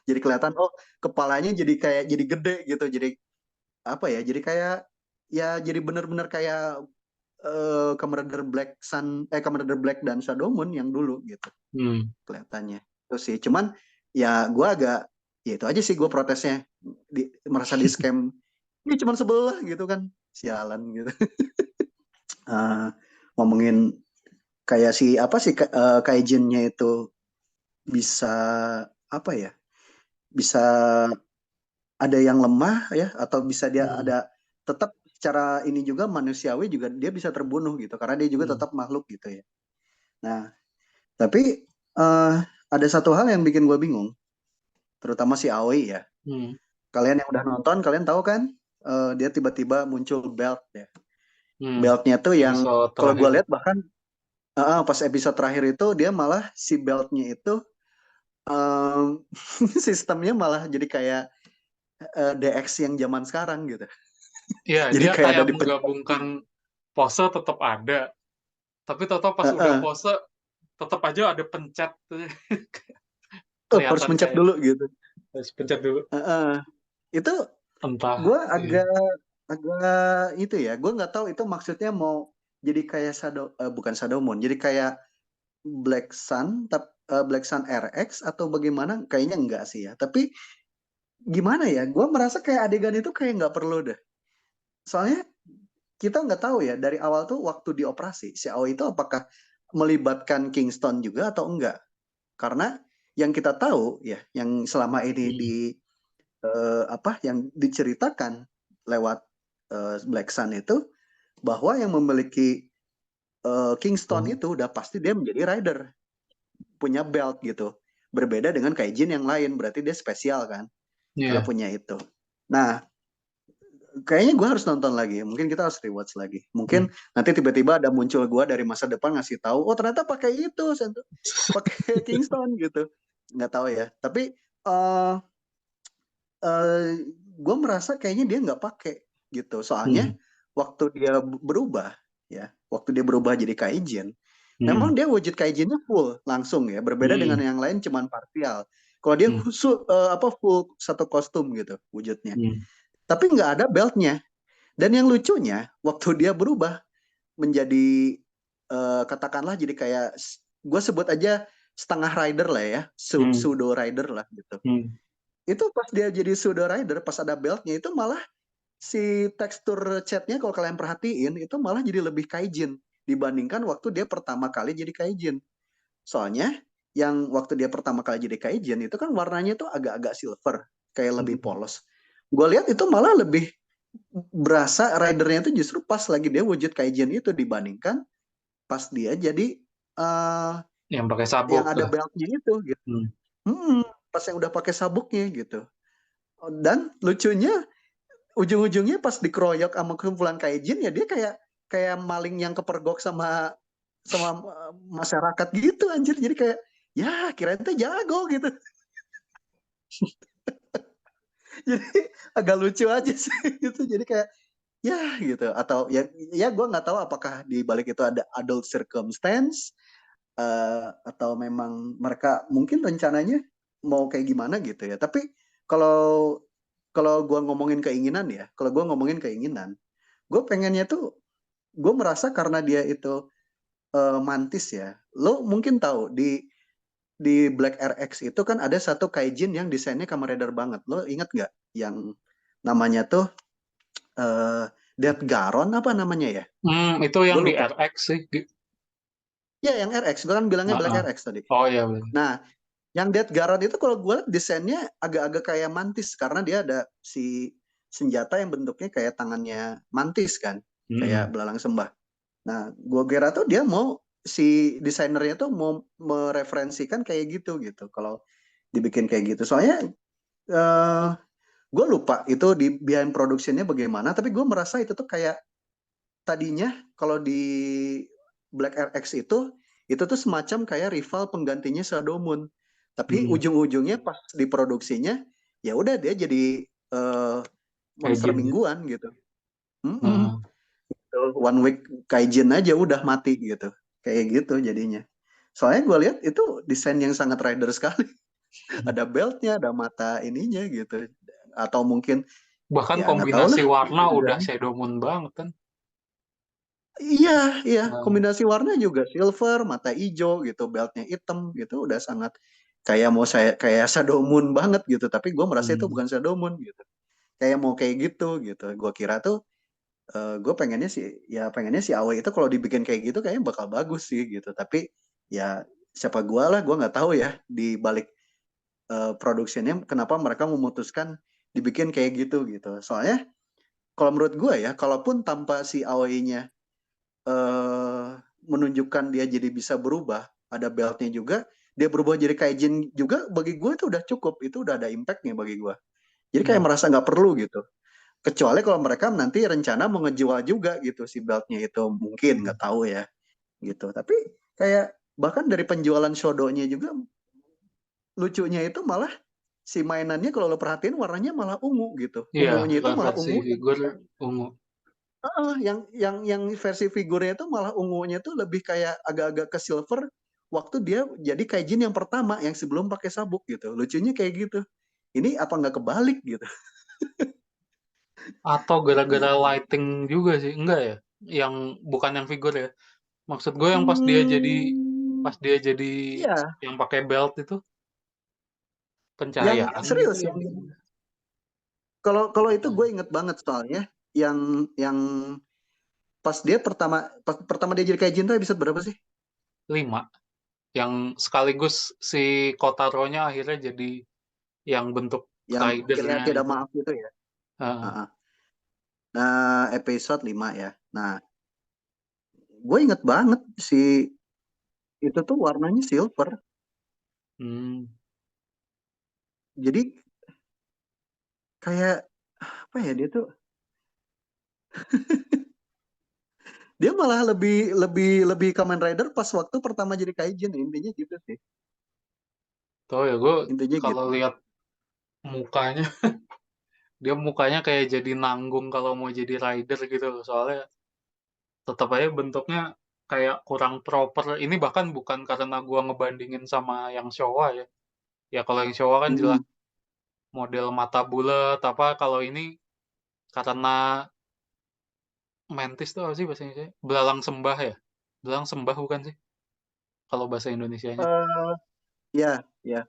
Jadi kelihatan oh kepalanya jadi gede gitu, jadi apa ya, jadi kayak ya jadi bener-bener kayak Kamen Rider Black Sun, Kamen Rider Black dan Shadow Moon yang dulu gitu Hmm. kelihatannya. Terus sih cuman ya gue agak, ya itu aja sih gue protesnya, merasa di scam. Ini cuman sebelah gitu kan, sialan gitu. Eh, ngomongin kayak si apa sih kaijinnya itu bisa apa ya, bisa ada yang lemah ya, atau bisa dia Hmm. ada tetap secara ini juga manusiawi juga dia bisa terbunuh gitu karena dia juga Hmm. tetap makhluk gitu ya. Nah tapi ada satu hal yang bikin gue bingung, terutama si Aoi ya. Hmm. Kalian yang udah nonton kalian tahu kan, dia tiba-tiba muncul belt ya. Hmm. Beltnya tuh yang Episode kalau gue terakhir. lihat bahkan pas episode terakhir itu dia malah si beltnya itu um, sistemnya malah jadi kayak DX yang zaman sekarang gitu. Iya, Jadi dia kayak ada kayak di menggabungkan pose tetap ada, tapi tahu pas udah pose tetap aja ada pencet. harus Kelihatan mencet kayak dulu gitu. harus pencet dulu. Itu Entah. gue Iya. agak agak itu ya, gue nggak tahu itu maksudnya mau jadi kayak bukan Shadow Moon, jadi kayak Black Sun, Black Sun RX atau bagaimana? Kayaknya enggak sih ya. Tapi gimana ya? Gue merasa kayak adegan itu kayak nggak perlu deh. Soalnya kita nggak tahu ya dari awal tuh waktu dioperasi si Aoi itu apakah melibatkan Kingston juga atau enggak. Karena yang kita tahu ya, yang selama ini Hmm. apa yang diceritakan lewat Black Sun itu, bahwa yang memiliki Kingston Hmm. itu udah pasti dia menjadi rider, punya belt gitu. Berbeda dengan Kaijin yang lain, berarti dia spesial kan karena Iya. punya itu. Nah, kayaknya gue harus nonton lagi. Mungkin kita harus rewatch lagi. Hmm. Mungkin nanti tiba-tiba ada muncul gue dari masa depan ngasih tahu, oh ternyata pakai itu, pakai Kingston gitu. Nggak tahu ya. Tapi uh, gue merasa kayaknya dia nggak pakai gitu. Soalnya Hmm. waktu dia berubah ya, waktu dia berubah jadi kaijin, memang Hmm. dia wujud kaijinnya full langsung ya, berbeda dengan Hmm. yang lain cuman parsial. Kalau dia Hmm. apa full satu kostum gitu wujudnya, Hmm. tapi nggak ada beltnya. Dan yang lucunya waktu dia berubah menjadi katakanlah jadi kayak gue sebut aja setengah rider lah ya, Hmm. pseudo rider lah gitu. Hmm. Itu pas dia jadi pseudo rider, pas ada beltnya itu malah si tekstur chatnya kalau kalian perhatiin itu malah jadi lebih kaijin dibandingkan waktu dia pertama kali jadi kaijin. Soalnya yang waktu dia pertama kali jadi kaijin itu kan warnanya tuh agak-agak silver, kayak lebih Hmm. polos. Gue lihat itu malah lebih berasa ridernya itu justru pas lagi dia wujud kaijin itu dibandingkan pas dia jadi uh, Yang pakai yang sabuk ada tuh. beltnya itu gitu. Hmm. Pas yang udah pakai sabuknya gitu. Dan lucunya ujung-ujungnya pas dikeroyok sama kumpulan kaijin ya dia kayak kayak maling yang kepergok sama sama masyarakat gitu anjir. Jadi kayak ya kirain teh jago gitu. Jadi agak lucu aja sih gitu. Jadi kayak ya gitu, atau ya gue nggak tahu apakah di balik itu ada adult circumstance, atau memang mereka mungkin rencananya mau kayak gimana gitu ya. Tapi kalau kalau gue ngomongin keinginan ya, kalau gue ngomongin keinginan, gue pengennya tuh, gue merasa karena dia itu mantis ya. Lo mungkin tahu di Black RX itu kan ada satu kaijin yang desainnya Kamen Rider banget. Lo inget nggak yang namanya tuh uh, Death Garon apa namanya ya? Itu yang Gue di lupa. RX sih. Ya yang RX, gue kan bilangnya Black Heeh. RX tadi. Oh iya benar. Nah, yang Death Garon itu kalau gue liat desainnya agak-agak kayak mantis karena dia ada si senjata yang bentuknya kayak tangannya mantis kan, kayak Hmm. belalang sembah. Nah, gue kira tuh dia mau si desainernya tuh mau mereferensikan kayak gitu gitu. Kalau dibikin kayak gitu, soalnya uh, gue lupa itu di behind productionnya bagaimana. Tapi gue merasa itu tuh kayak tadinya kalau di Black RX itu tuh semacam kayak rival penggantinya Shadow Moon. Tapi Hmm. ujung-ujungnya pas diproduksinya ya udah dia jadi monster Kayak mingguan gitu. Mm-mm. Nah, One week kaijin aja udah mati gitu. Kayak gitu jadinya. Soalnya gue lihat itu desain yang sangat rider sekali. Ada beltnya, ada mata ininya gitu. Atau mungkin bahkan ya nggak tahu kombinasi lah. warna udah Shadow Moon banget kan. Iya, iya, Nah, kombinasi warna juga silver, mata hijau gitu, beltnya hitam gitu, udah sangat kayak mau saya kayak Shadow Moon banget gitu. Tapi gue merasa itu hmm, bukan Shadow Moon gitu. Kayak mau kayak gitu gitu. Gue kira tuh, gue pengennya sih, ya pengennya si Aoi itu kalau dibikin kayak gitu kayaknya bakal bagus sih gitu. Tapi ya siapa gue lah, gue nggak tahu ya di balik produksinya kenapa mereka memutuskan dibikin kayak gitu gitu. Soalnya kalau menurut gue ya, kalaupun tanpa si Aoi-nya eh, menunjukkan dia jadi bisa berubah, ada beltnya juga, dia berubah jadi kaijin juga, bagi gue itu udah cukup, itu udah ada impactnya bagi gue. Jadi kayak hmm, merasa nggak perlu gitu. Kecuali kalau mereka nanti rencana mau ngejual juga gitu si beltnya itu, mungkin nggak hmm. tahu ya gitu. Tapi kayak bahkan dari penjualan shodonya juga lucunya itu malah si mainannya kalau lo perhatiin warnanya malah ungu gitu. Iya, Ungunya itu malah versi ungu figur ungu. yang versi figurnya itu malah ungunya tuh lebih kayak agak-agak ke silver waktu dia jadi kaijin yang pertama yang sebelum pakai sabuk gitu. Lucunya kayak gitu. Ini apa nggak kebalik gitu? Atau gara-gara Gitu. lighting juga sih, enggak ya? Yang bukan yang figur ya. Maksud gue yang Hmm, pas dia jadi ya, yang pakai belt itu yang pencahayaan gitu serius ya. yang kalau kalau itu gue Bukan. inget banget soalnya yang pas pertama dia jadi kaijin tuh episode berapa sih? 5 yang sekaligus si Kotaro-nya akhirnya jadi yang bentuk Yang akhirnya ridernya tidak itu. maaf itu ya. Heeh. Heeh. Nah, episode 5 ya. Nah, gue inget banget si itu tuh warnanya silver. Hmm. Jadi kayak apa ya dia tuh dia malah lebih lebih lebih Kamen Rider pas waktu pertama jadi kaijin intinya gitu sih. Tuh ya gue Intinya kalau gitu. lihat mukanya, dia mukanya kayak jadi nanggung kalau mau jadi rider gitu loh. Soalnya tetap aja bentuknya kayak kurang proper. Ini bahkan bukan karena gua ngebandingin sama yang Showa ya. Ya kalau yang Showa kan jelas Mm-mm. model mata bulat apa, kalau ini karena Mantis tuh apa sih bahasa Indonesia? Belalang sembah ya? Belalang sembah bukan sih kalau bahasa Indonesianya? Eh, ya, ya,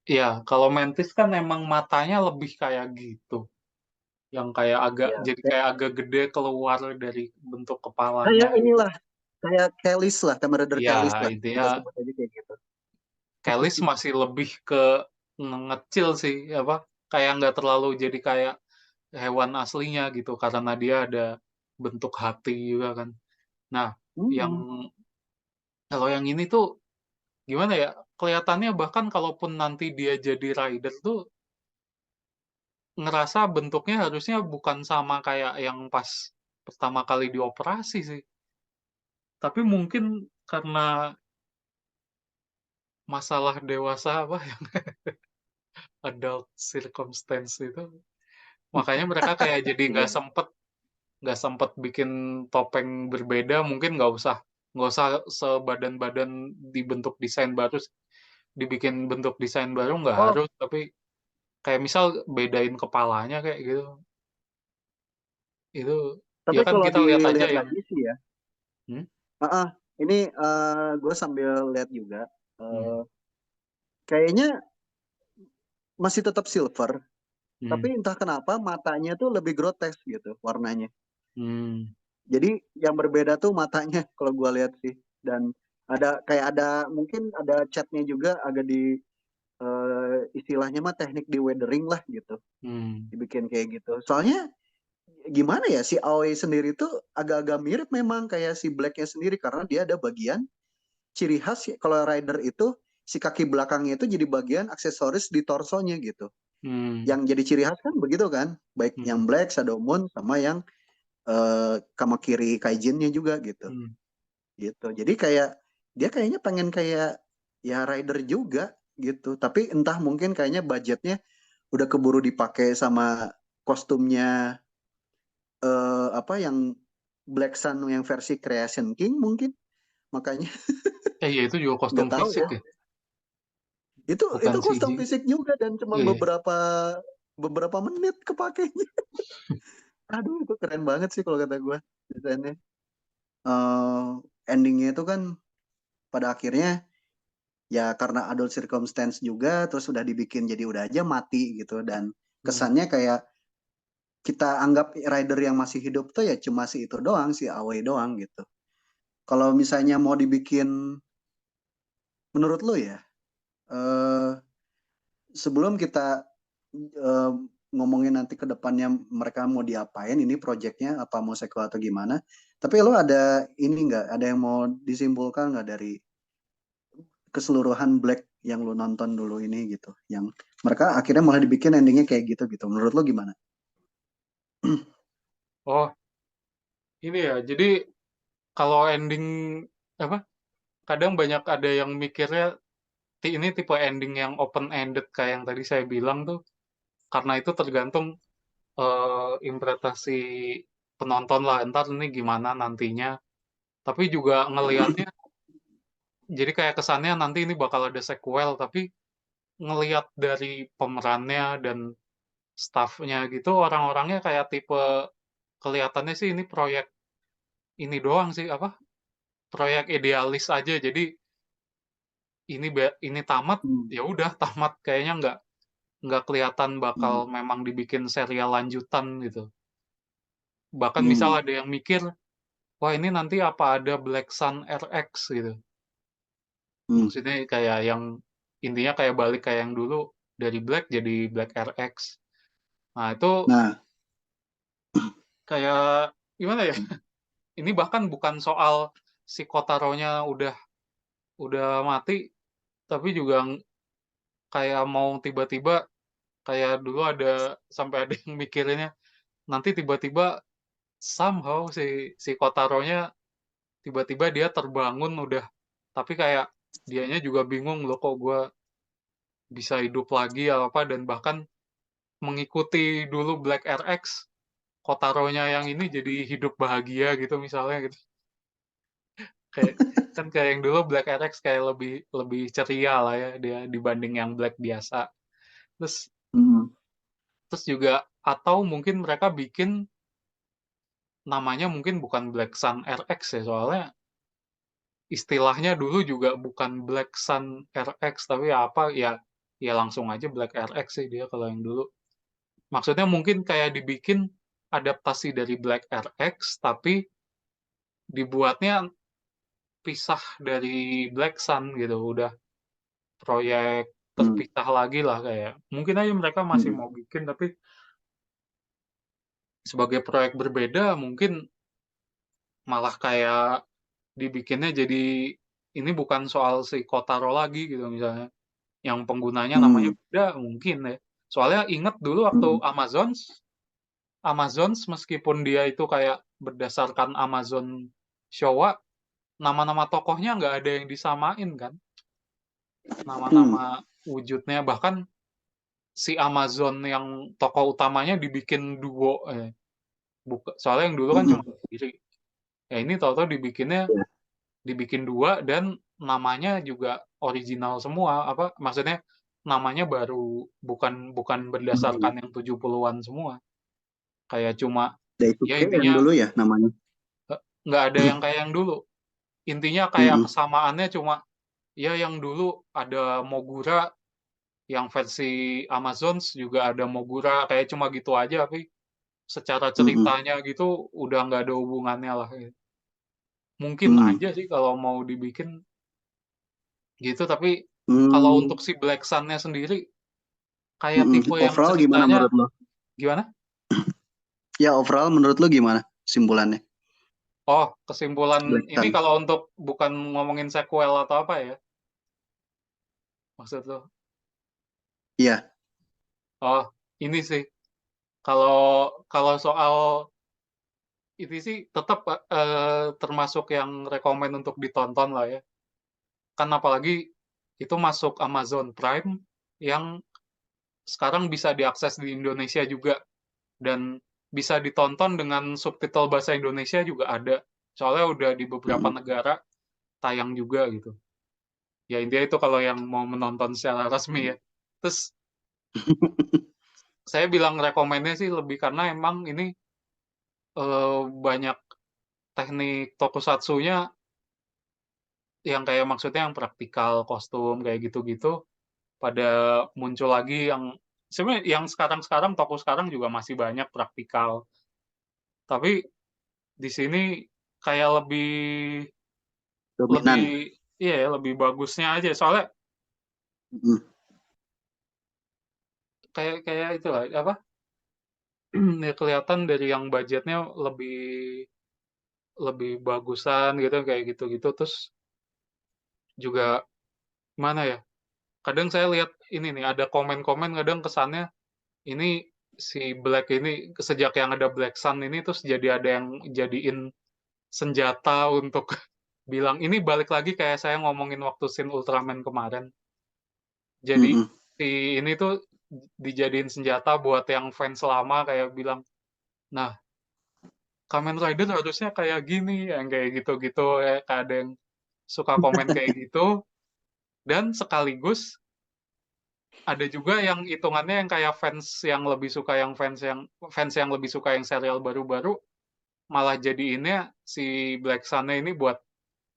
Iya, kalau Mantis kan emang matanya lebih kayak gitu. Yang kayak agak ya. jadi kayak agak gede keluar dari bentuk kepalanya Kayak gitu. inilah, kayak Kelis lah, Kamen Rider Iya, Kelis lah. intinya Kita sebut aja kayak gitu. Kelis masih lebih ke ngecil sih, apa, kayak nggak terlalu jadi kayak hewan aslinya gitu, karena dia ada bentuk hati juga kan. Nah, yang Mm-mm. kalau yang ini tuh gimana ya, kelihatannya bahkan kalaupun nanti dia jadi rider tuh ngerasa bentuknya harusnya bukan sama kayak yang pas pertama kali dioperasi sih. Tapi mungkin karena masalah dewasa apa yang adult circumstance itu, makanya mereka kayak jadi Iya. nggak sempet bikin topeng berbeda, mungkin nggak usah sebadan-badan dibentuk desain baru, dibikin bentuk desain baru nggak Oh, harus, tapi kayak misal bedain kepalanya kayak gitu, itu ya tapi kan kalau kita lihat aja dilihat yang lagi sih ya, hmm, ini gue sambil lihat juga, hmm, kayaknya masih tetap silver, tapi hmm, entah kenapa matanya tuh lebih grotes gitu warnanya. hmm, Jadi yang berbeda tuh matanya kalau gue lihat sih. Dan ada kayak ada mungkin ada catnya juga agak di istilahnya mah teknik di weathering lah gitu. hmm, Dibikin kayak gitu. Soalnya gimana ya si Aoi sendiri tuh agak-agak mirip memang kayak si Blacknya sendiri karena dia ada bagian ciri khas ya, kalau rider itu si kaki belakangnya itu jadi bagian aksesoris di torsonya gitu. hmm, Yang jadi ciri khas kan begitu kan? Baik hmm, yang Black, Shadow Moon sama yang Kamakiri Kaijinnya juga gitu. hmm. Gitu. Jadi kayak dia kayaknya pengen kayak ya rider juga gitu. Tapi entah mungkin kayaknya budgetnya udah keburu dipakai sama kostumnya apa yang Black Sun yang versi Creation King mungkin, makanya Iya itu juga kostum nggak tahu fisik ya. ya, Itu bukan kostum CG. fisik juga dan cuma Iya. beberapa menit kepakainya. Aduh, itu keren banget sih kalau kata gue desainnya. Eh, Endingnya itu kan pada akhirnya ya karena adult circumstance juga, terus udah dibikin jadi udah aja mati gitu, dan Hmm. kesannya kayak kita anggap rider yang masih hidup tuh ya cuma si itu doang, si Away doang gitu. Kalau misalnya mau dibikin, menurut lo ya, eh, sebelum kita eh, ngomongin nanti ke depannya mereka mau diapain, ini projectnya apa mau sequel atau gimana, tapi lo ada ini nggak, ada yang mau disimpulkan nggak dari keseluruhan Black yang lo nonton dulu ini gitu, yang mereka akhirnya malah dibikin endingnya kayak gitu gitu, menurut lo gimana? Oh ini ya, jadi kalau ending apa? Kadang banyak ada yang mikirnya ini tipe ending yang open ended kayak yang tadi saya bilang tuh, karena itu tergantung interpretasi penonton lah, entar ini gimana nantinya. Tapi juga ngelihatnya, jadi kayak kesannya nanti ini bakal ada sequel, tapi ngelihat dari pemerannya dan staffnya gitu, orang-orangnya kayak tipe kelihatannya sih ini proyek ini doang sih apa? Proyek idealis aja. Jadi ini tamat, Hmm. ya udah tamat, kayaknya nggak kelihatan bakal Hmm. memang dibikin serial lanjutan gitu. Bahkan misal Hmm. ada yang mikir, wah ini nanti apa ada Black Sun RX gitu. Hmm. Maksudnya kayak yang intinya kayak balik kayak yang dulu dari Black jadi Black RX. Nah itu Nah. kayak gimana ya? Ini bahkan bukan soal si Kotaro-nya udah mati, tapi juga kayak mau tiba-tiba kayak dulu ada sampai ada yang mikirinnya nanti tiba-tiba somehow si Kotaro-nya tiba-tiba dia terbangun udah, tapi kayak dianya juga bingung loh kok gue bisa hidup lagi apa, dan bahkan mengikuti dulu Black RX, Kotaro-nya yang ini jadi hidup bahagia gitu misalnya gitu. Kayak kan kayak yang dulu Black RX kayak lebih lebih ceria lah ya dia dibanding yang Black biasa. Terus Hmm. terus juga atau mungkin mereka bikin namanya mungkin bukan Black Sun RX ya, soalnya istilahnya dulu juga bukan Black Sun RX tapi apa ya, ya langsung aja Black RX sih dia kalau yang dulu. Maksudnya mungkin kayak dibikin adaptasi dari Black RX tapi dibuatnya pisah dari Black Sun gitu, udah proyek Hmm. terpisah lagi lah kayak. Mungkin aja mereka masih Hmm. mau bikin tapi sebagai proyek berbeda mungkin malah kayak dibikinnya jadi ini bukan soal si Kotaro lagi gitu misalnya. Yang penggunanya namanya Hmm. beda mungkin ya. Soalnya ingat dulu waktu Hmm. Amazons meskipun dia itu kayak berdasarkan Amazon Showa, nama-nama tokohnya nggak ada yang disamain kan, Hmm. nama-nama wujudnya, bahkan si Amazon yang tokoh utamanya dibikin duo, soalnya yang dulu kan Hmm. cuma sendiri, ya ini tahu-tahu dibikinnya Ya. dibikin dua dan namanya juga original semua, apa maksudnya namanya baru, bukan bukan Hmm. berdasarkan yang 70-an semua, kayak cuma ya Daisuke yang intinya dulu ya namanya. nggak ada yang kayak yang dulu, intinya kayak Hmm. kesamaannya cuma ya yang dulu ada Mogura, yang versi Amazons juga ada Mogura, kayak cuma gitu aja, tapi secara Hmm. ceritanya gitu udah nggak ada hubungannya lah. Mungkin Hmm. aja sih kalau mau dibikin gitu, tapi kalau Hmm. untuk si Black Sun-nya sendiri kayak Hmm. tipe yang Overall gimana ceritanya menurut lo? gimana? Ya overall menurut lo gimana simpulannya? Oh, kesimpulan Black ini Sun. kalau untuk bukan ngomongin sequel atau apa ya maksud lo? Iya. Oh, ini sih kalau kalau soal itu sih tetap termasuk yang rekomen untuk ditonton lah ya. Kan apalagi itu masuk Amazon Prime yang sekarang bisa diakses di Indonesia juga, dan bisa ditonton dengan subtitle bahasa Indonesia juga ada. Soalnya udah di beberapa Mm-mm. negara tayang juga gitu. Ya intinya itu kalau yang mau menonton secara resmi ya. Terus saya bilang rekomennya sih lebih karena emang ini banyak teknik tokusatsunya yang kayak maksudnya yang praktikal, kostum kayak gitu-gitu pada muncul lagi yang sebenarnya yang sekarang-sekarang toko sekarang juga masih banyak praktikal. Tapi di sini kayak lebih lebih Dominan. iya ya, lebih bagusnya aja soalnya Mm-mm. kayak kayak itulah apa ya kelihatan dari yang budgetnya lebih lebih bagusan gitu kayak gitu-gitu terus juga mana ya kadang saya lihat ini nih ada komen-komen kadang kesannya ini si Black ini sejak yang ada Black Sun ini terus jadi ada yang jadiin senjata untuk bilang ini balik lagi kayak saya ngomongin waktu scene Ultraman kemarin. Jadi Mm-mm. si ini tuh dijadiin senjata buat yang fans lama kayak bilang, nah Kamen Rider harusnya kayak gini, yang kayak gitu-gitu ya ada yang suka komen kayak gitu dan sekaligus ada juga yang hitungannya yang kayak fans yang lebih suka yang fans yang lebih suka yang serial baru-baru malah jadiinnya si Black Sun-nya ini buat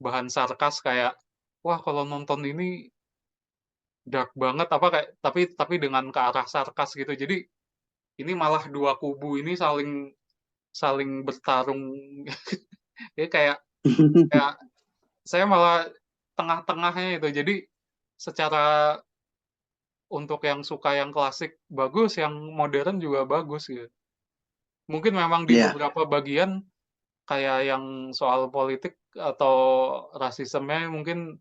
bahan sarkas kayak wah kalau nonton ini dark banget apa kayak tapi dengan ke arah sarkas gitu. Jadi ini malah dua kubu ini saling saling bertarung. Ya kayak kayak saya malah tengah-tengahnya itu. Jadi secara untuk yang suka yang klasik bagus, yang modern juga bagus gitu. Mungkin memang di Ya, beberapa bagian kayak yang soal politik atau rasismenya mungkin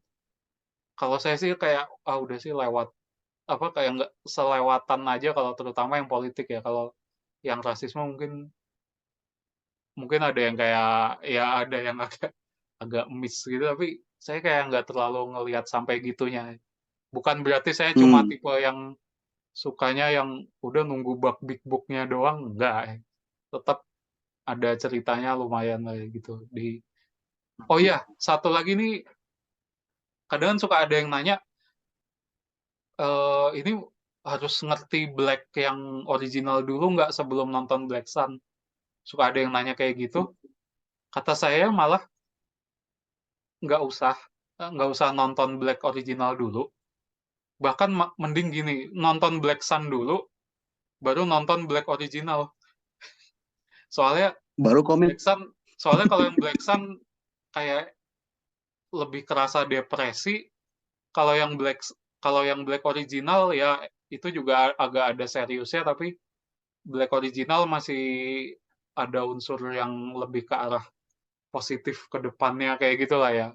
kalau saya sih kayak ah udah sih lewat apa kayak nggak selewatan aja kalau terutama yang politik ya kalau yang rasisme mungkin mungkin ada yang kayak ya ada yang agak agak miss gitu tapi saya kayak nggak terlalu ngelihat sampai gitunya bukan berarti saya cuma hmm, tipe yang sukanya yang udah nunggu bug big booknya doang enggak tetap ada ceritanya lumayan lah gitu di oh iya satu lagi nih kadang suka ada yang nanya ini harus ngerti Black yang original dulu nggak sebelum nonton Black Sun? Suka ada yang nanya kayak gitu. Kata saya malah nggak usah nonton Black original dulu. Bahkan mending gini, nonton Black Sun dulu, baru nonton Black original. Soalnya baru komen. Black Sun, soalnya kalau yang Black Sun kayak lebih kerasa depresi. Kalau yang Black original ya itu juga agak ada seriusnya, tapi Black original masih ada unsur yang lebih ke arah positif ke depannya kayak gitulah ya.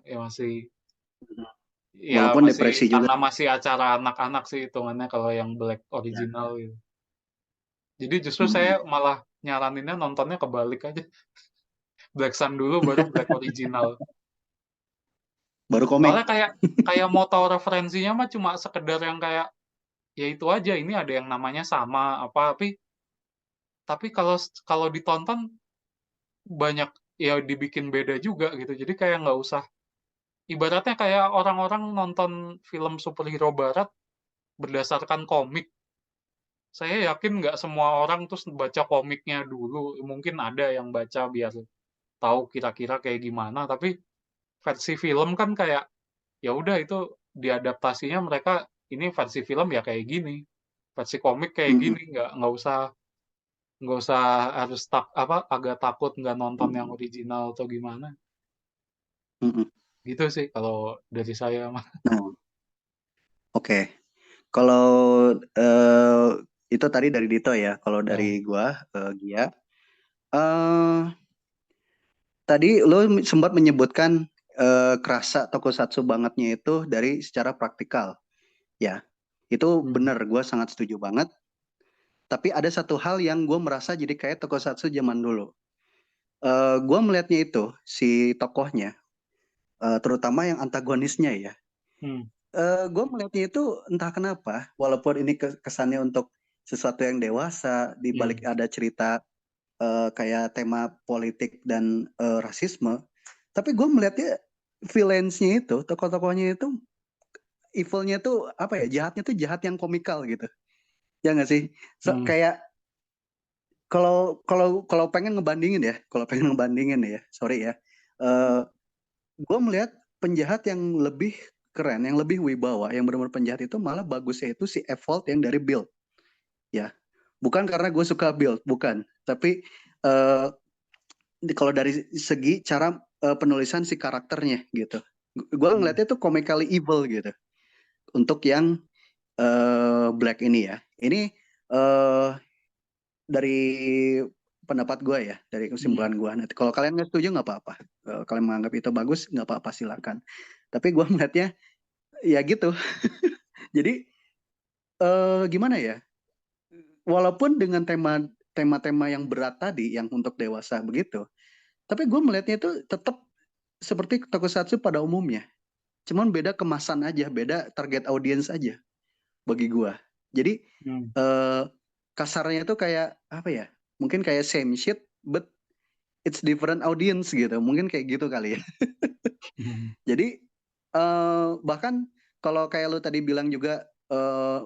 Ya Walaupun masih depresi juga. karena masih acara anak-anak sih hitungannya kalau yang Black Ya. original gitu. Jadi justru saya Mm-mm. malah nyaraninnya nontonnya kebalik aja. Black Sun dulu baru Black original. Baru Soalnya komik. kayak kayak mau tahu referensinya mah cuma sekedar yang kayak ya itu aja ini ada yang namanya sama apa tapi kalau kalau ditonton banyak ya dibikin beda juga gitu. Jadi kayak nggak usah ibaratnya kayak orang-orang nonton film superhero barat berdasarkan komik. Saya yakin nggak semua orang terus baca komiknya dulu. Mungkin ada yang baca biar tahu kira-kira kayak gimana. Tapi versi film kan kayak ya udah itu diadaptasinya mereka ini versi film ya kayak gini. Versi komik kayak Mm-mm. gini nggak usah harus apa agak takut nggak nonton yang original atau gimana. Mm-mm. Gitu sih kalau dari saya mah. Nah, oke. Kalau eh, itu tadi dari Dito ya. Kalau dari Ya. gua, Gia, eh tadi lo sempat menyebutkan kerasa tokusatsu bangetnya itu dari secara praktikal. Ya, itu Hmm. benar. Gua sangat setuju banget. Tapi ada satu hal yang gue merasa jadi kayak tokusatsu zaman dulu. Gue melihatnya itu si tokohnya, terutama yang antagonisnya ya. Hmm. Gue melihatnya itu entah kenapa, walaupun ini kesannya untuk sesuatu yang dewasa, di balik Hmm. ada cerita kayak tema politik dan rasisme, tapi gue melihatnya villains-nya itu, tokoh-tokohnya itu evilnya tuh apa ya, jahatnya tuh jahat yang komikal gitu, ya nggak sih? Hmm. Kayak kalau kalau kalau pengen ngebandingin ya, sorry ya, gue melihat penjahat yang lebih keren, yang lebih wibawa, yang benar-benar penjahat itu malah bagusnya itu si Evolt yang dari Build, ya. Bukan karena gue suka Build, bukan. Tapi uh, kalau dari segi cara penulisan si karakternya gitu, gue Hmm. ngeliatnya tuh comically evil gitu. Untuk yang Black ini ya, ini uh, dari pendapat gue ya, dari Hmm. kesimpulan gue. Nanti kalau kalian nggak setuju nggak apa-apa. Kalian menganggap itu bagus nggak apa-apa, silakan. Tapi gue melihatnya ya gitu. Jadi gimana ya? Walaupun dengan tema-tema yang berat tadi, yang untuk dewasa begitu, tapi gue melihatnya itu tetap seperti tokusatsu pada umumnya. Cuman beda kemasan aja, beda target audience aja bagi gue. Jadi Hmm. eh, kasarnya itu kayak apa ya? Mungkin kayak same shit, but it's different audience gitu. Mungkin kayak gitu kali ya. Hmm. Jadi bahkan kalau kayak lu tadi bilang juga,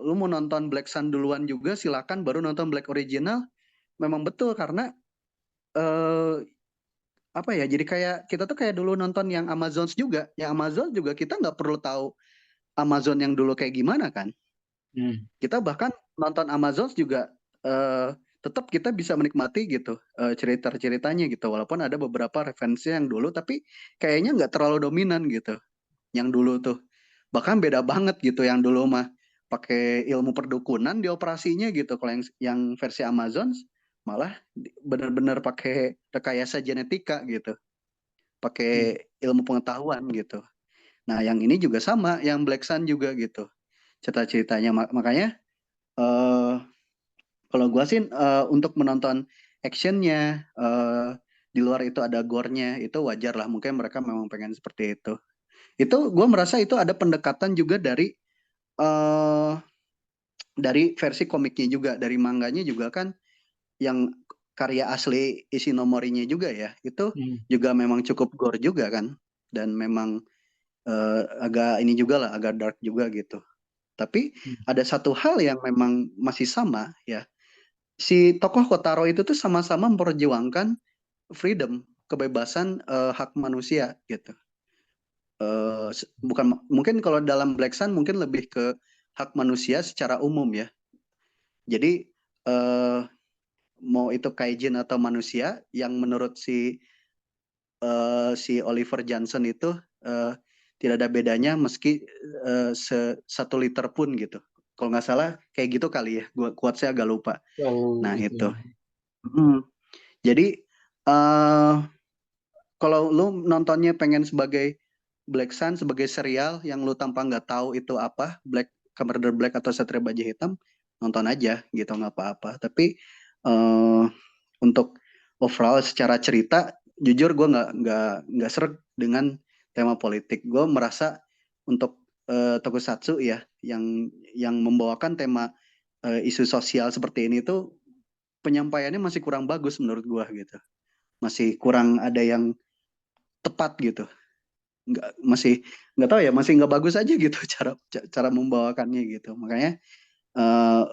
lu mau nonton Black Sun duluan juga silakan, baru nonton Black Original. Memang betul karena eh, apa ya? Jadi kayak kita tuh kayak dulu nonton yang Amazons juga. Yang Amazon juga kita nggak perlu tahu Amazon yang dulu kayak gimana kan. Hmm. Kita bahkan nonton Amazons juga tetap kita bisa menikmati gitu cerita-ceritanya gitu. Walaupun ada beberapa referensi yang dulu tapi kayaknya nggak terlalu dominan gitu. Yang dulu tuh. Bahkan beda banget gitu yang dulu mah pakai ilmu perdukunan di operasinya gitu. Kalau yang versi Amazon malah benar-benar pakai rekayasa genetika gitu. Hmm. Pakai ilmu pengetahuan gitu. Nah, yang ini juga sama, yang Black Sun juga gitu. Cerita-ceritanya makanya eh kalau gua sih untuk menonton actionnya di luar itu ada gore-nya, itu wajar lah. Mungkin mereka memang pengen seperti itu. Itu gue merasa itu ada pendekatan juga eh dari versi komiknya juga, dari manganya juga kan, yang karya asli Ishinomorinya juga ya, itu Hmm. juga memang cukup gore juga kan, dan memang agak ini juga lah, agak dark juga gitu. Tapi Hmm. ada satu hal yang memang masih sama ya, si tokoh Kotaro itu tuh sama-sama memperjuangkan freedom, kebebasan hak manusia gitu. Bukan mungkin kalau dalam Black Sun mungkin lebih ke hak manusia secara umum ya. Jadi eh, mau itu kaijin atau manusia, yang menurut si Oliver Johnson itu eh, tidak ada bedanya meski 1 liter pun gitu. Kalau nggak salah kayak gitu kali ya. Gua kuat saya agak lupa. Oh Nah gitu. itu. Hmm. Jadi eh kalau lu nontonnya pengen sebagai Black Sun, sebagai serial yang lu tanpa nggak tahu itu apa, Kamen Rider Black atau Satria Baja Hitam, nonton aja gitu nggak apa-apa. Tapi eh untuk overall secara cerita, jujur gue nggak seret dengan tema politik. Gue merasa untuk tokusatsu ya, yang membawakan tema isu sosial seperti ini tuh penyampaiannya masih kurang bagus menurut gue gitu. Masih kurang ada yang tepat gitu. Masih nggak tahu ya, masih nggak bagus aja gitu cara cara membawakannya gitu. Makanya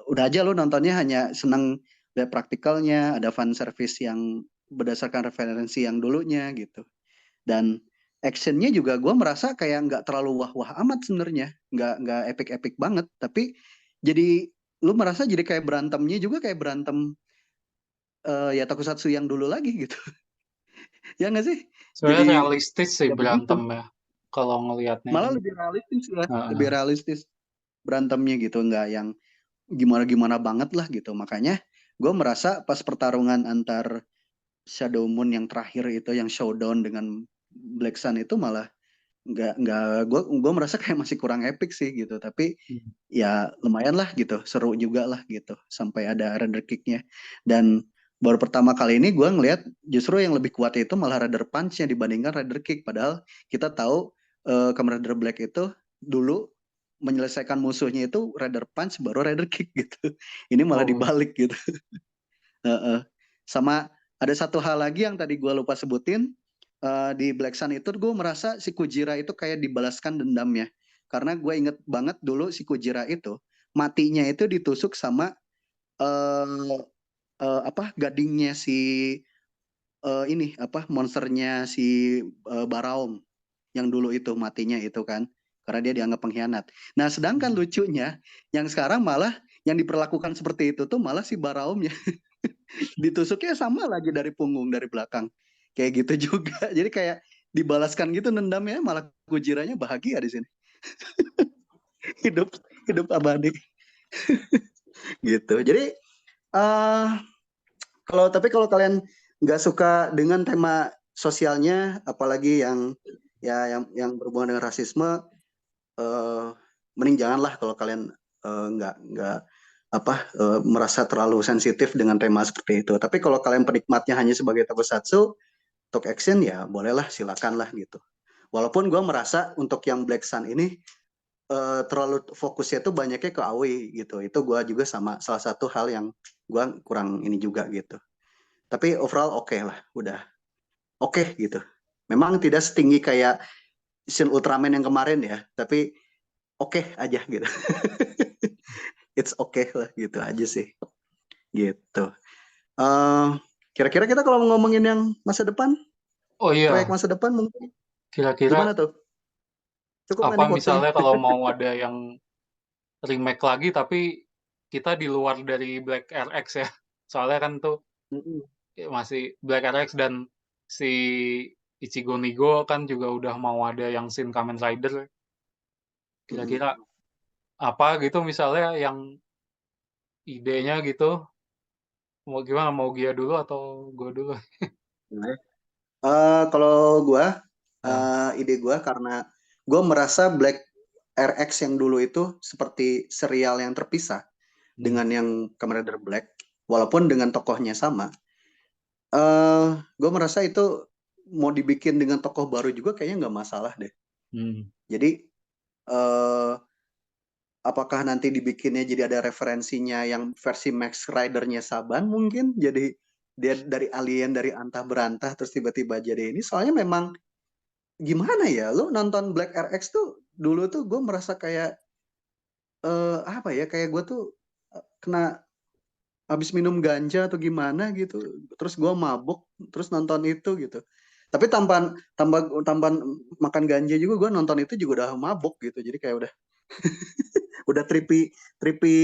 udah aja lu nontonnya hanya seneng lihat praktikalnya, ada fan service yang berdasarkan referensi yang dulunya gitu. Dan actionnya juga gue merasa kayak nggak terlalu wah-wah amat sebenarnya, nggak epic-epic banget, tapi jadi lu merasa jadi kayak berantemnya juga kayak berantem ya tokusatsu yang dulu lagi gitu. Ya nggak sih? Sebenarnya Jadi realistis sih ya begitu. berantem ya. Kalau ngelihatnya Malah kan. lebih realistis ya, lebih Heeh. realistis berantemnya gitu, nggak yang gimana-gimana banget lah gitu. Makanya gue merasa pas pertarungan antar Shadow Moon yang terakhir itu, yang showdown dengan Black Sun itu malah nggak gue merasa kayak masih kurang epic sih gitu. Tapi Hmm. ya lumayan lah gitu, seru juga lah gitu sampai ada Rider Kick-nya. Dan baru pertama kali ini gue ngelihat justru yang lebih kuat itu malah Rider Punch-nya dibandingkan Rider Kick. Padahal kita tahu Kamen Rider Black itu dulu menyelesaikan musuhnya itu Rider Punch baru Rider Kick gitu. Ini malah Oh, dibalik gitu. Heeh. Sama ada satu hal lagi yang tadi gue lupa sebutin. Di Black Sun itu gue merasa si Kujira itu kayak dibalaskan dendamnya. Karena gue inget banget dulu si Kujira itu matinya itu ditusuk sama eh apa gadingnya si ini apa monsternya si Baraom yang dulu itu matinya itu kan karena dia dianggap pengkhianat. Nah, sedangkan lucunya yang sekarang malah yang diperlakukan seperti itu tuh malah si Baraomnya ditusuknya sama lagi dari punggung dari belakang. Kayak gitu juga. Jadi kayak dibalaskan gitu nendamnya malah Kujiranya bahagia di sini. Hidup hidup abadi gitu. Jadi eh tapi kalau kalian nggak suka dengan tema sosialnya, apalagi yang berhubungan dengan rasisme, eh, mending janganlah kalau kalian nggak merasa terlalu sensitif dengan tema seperti itu. Tapi kalau kalian penikmatnya hanya sebagai tokusatsu, talk action ya bolehlah silakanlah gitu. Walaupun gue merasa untuk yang Black Sun ini terlalu fokusnya tuh banyaknya ke AOI gitu. Itu gue juga sama salah satu hal yang gue kurang ini juga gitu. Tapi overall oke lah, udah oke gitu. Memang tidak setinggi kayak Shin Ultraman yang kemarin ya, tapi oke aja gitu. It's okay lah gitu aja sih. Gitu. Eh, Kira-kira kita kalau ngomongin yang masa depan, Oh proyek iya, masa depan mungkin kira-kira gimana tuh? Cukup nggak apa nih waktunya? misalnya kalau mau ada yang remake lagi tapi kita di luar dari Black RX ya. Soalnya kan tuh Mm-mm. masih Black RX dan si Ichigo Nigo kan juga udah mau ada yang Shin Kamen Rider. Mm-mm. Kira-kira apa gitu misalnya yang idenya gitu. Mau gimana? Mau Gia dulu atau gue dulu? Nah, kalau gue Ah, ide gue karena gue merasa Black RX yang dulu itu seperti serial yang terpisah hmm, dengan yang Kamen Rider Black, walaupun dengan tokohnya sama. Gue merasa itu mau dibikin dengan tokoh baru juga kayaknya nggak masalah deh. hmm, Jadi eh, apakah nanti dibikinnya jadi ada referensinya yang versi Max Rider-nya Saban mungkin jadi dia dari alien dari antah berantah terus tiba-tiba jadi ini. Soalnya memang gimana ya, lu nonton Black RX tuh dulu tuh gue merasa kayak apa ya, kayak gue tuh kena habis minum ganja atau gimana gitu, terus gue mabuk terus nonton itu gitu. Tapi tampan tambah tampan makan ganja juga gue nonton itu juga udah mabuk gitu, jadi kayak udah trippy trippy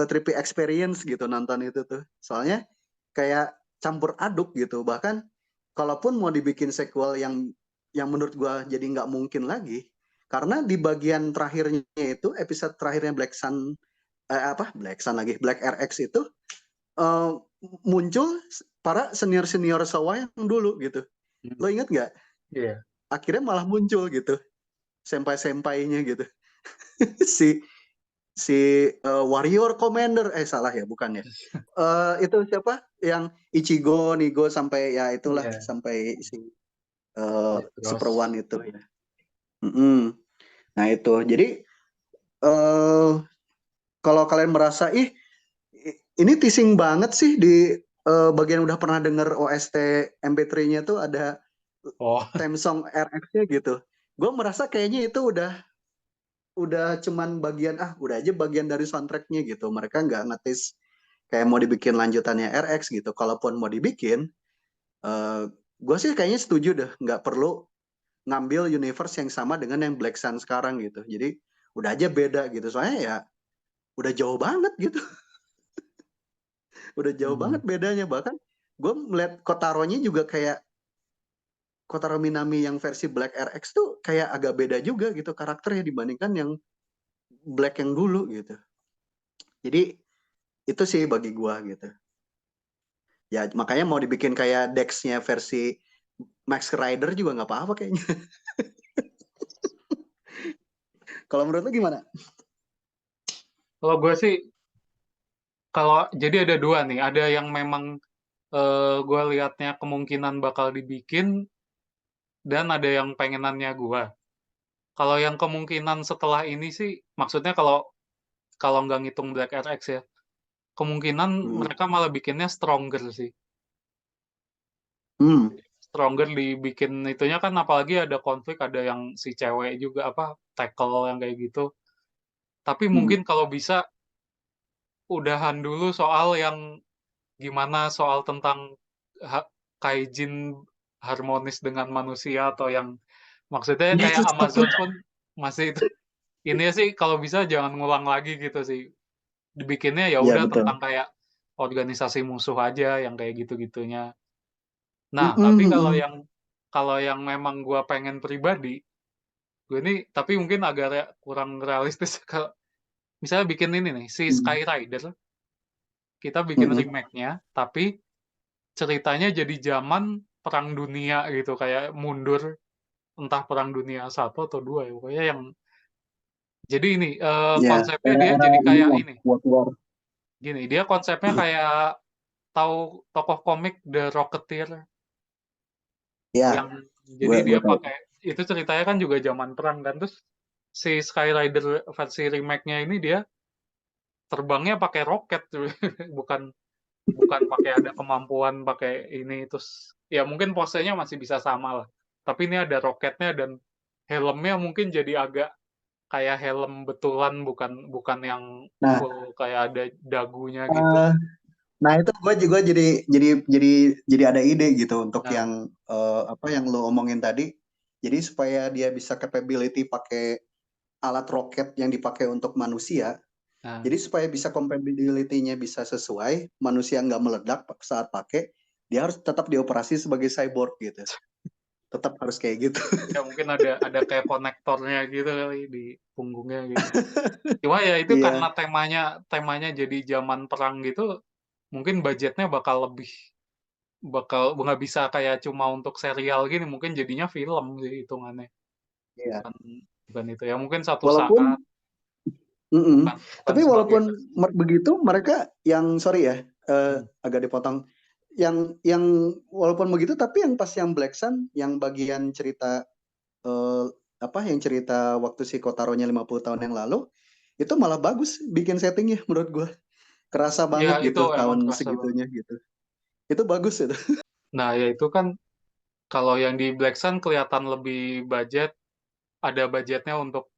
trippy experience gitu nonton itu tuh. Soalnya kayak campur aduk gitu. Bahkan kalaupun mau dibikin sequel yang menurut gua jadi nggak mungkin lagi, karena di bagian terakhirnya itu episode terakhirnya Black Sun lagi Black RX itu eh, muncul para senior senior Sawa yang dulu gitu. Lo hmm, inget nggak? iya. Akhirnya malah muncul gitu senpai-senpainya gitu. si si Warrior Commander salah ya bukan ya. Itu siapa yang Ichigo Nigo sampai ya itulah Iya, sampai si Super terus. One itu ya. Mm-mm. Nah itu jadi eh kalau kalian merasa ini teasing banget sih di bagian udah pernah denger OST MP3-nya tuh ada Oh, theme song RX-nya gitu. Gue merasa kayaknya itu udah cuman bagian udah aja bagian dari soundtracknya gitu. Mereka nggak ngetis kayak mau dibikin lanjutannya RX gitu. Kalaupun mau dibikin, eh gue sih kayaknya setuju deh, nggak perlu ngambil universe yang sama dengan yang Black Sun sekarang gitu. Jadi udah aja beda gitu. Soalnya ya udah jauh banget gitu. Udah jauh hmm, banget bedanya. Bahkan gue melihat Kotaronya juga kayak Kotaro Minami yang versi Black RX tuh kayak agak beda juga gitu karakternya dibandingkan yang Black yang dulu gitu. Jadi itu sih bagi gue gitu. Ya makanya mau dibikin kayak Dex-nya versi Max Rider juga nggak apa-apa kayaknya. Kalau menurut lu gimana? kalau gue sih, kalau jadi ada dua nih. Ada yang memang gue liatnya kemungkinan bakal dibikin, dan ada yang pengenannya gue. Kalau yang kemungkinan setelah ini sih, maksudnya kalau kalau nggak ngitung Black RX ya, kemungkinan Mm. mereka malah bikinnya Stronger sih. Hmm. Stronger dibikin itunya kan apalagi ada konflik, ada yang si cewek juga apa tackle yang kayak gitu. Tapi Hmm. mungkin kalau bisa udahan dulu soal yang gimana soal tentang kaijin harmonis dengan manusia atau yang maksudnya Nah, itu kayak satu. Amazon pun masih itu. Ini sih kalau bisa jangan ngulang lagi gitu sih. Dibikinnya ya Iya udah betul. tentang kayak organisasi musuh aja yang kayak gitu-gitunya. Nah, tapi Mm-mm, mm-mm, kalau yang memang gue pengen pribadi, gue ini tapi mungkin agak kurang realistis kalau misalnya bikin ini nih, si mm, Skyrider, kita bikin mm-mm. remake-nya, tapi ceritanya jadi zaman Perang Dunia gitu, kayak mundur entah Perang Dunia satu atau dua ya, pokoknya yang jadi ini Ya, konsepnya dia era-era jadi kayak inilah ini, World War. gini dia konsepnya kayak tahu tokoh komik The Rocketeer Ya, yang jadi gue dia tahu. pakai itu ceritanya kan juga zaman perang dan terus si Skyrider versi remake-nya ini dia terbangnya pakai roket bukan bukan pakai ada kemampuan pakai ini terus ya mungkin posenya masih bisa sama lah tapi ini ada roketnya dan helmnya mungkin jadi agak kayak helm betulan bukan bukan yang Nah, full kayak ada dagunya gitu. eh, nah itu gue juga jadi ada ide gitu untuk Nah, yang apa yang lo omongin tadi. Jadi supaya dia bisa capability pakai alat roket yang dipakai untuk manusia. nah, Jadi supaya bisa compatibility-nya bisa sesuai, manusia nggak meledak saat pakai, dia harus tetap dioperasi sebagai cyborg gitu. Tetap harus kayak gitu. ya mungkin ada kayak konektornya gitu kali di punggungnya gitu. Cuma ya itu karena Iya, temanya jadi zaman perang gitu, mungkin budgetnya bakal lebih bakal nggak bisa kayak cuma untuk serial gini, mungkin jadinya film sih hitungannya. iya. Bukan bukan itu ya mungkin satu saat Walaupun, mm-mm. bukan Tapi sebagai walaupun begitu, mereka yang sorry ya, hmm. agak dipotong. Yang walaupun begitu, tapi yang pas yang Black Sun, yang bagian cerita eh, apa, yang cerita waktu si Kotaro-nya 50 tahun yang lalu, itu malah bagus bikin settingnya menurut gua. Kerasa Ya banget itu gitu emang tahun kerasa banget. segitunya gitu. Itu bagus itu. Nah ya itu kan kalau yang di Black Sun kelihatan lebih budget, ada budgetnya untuk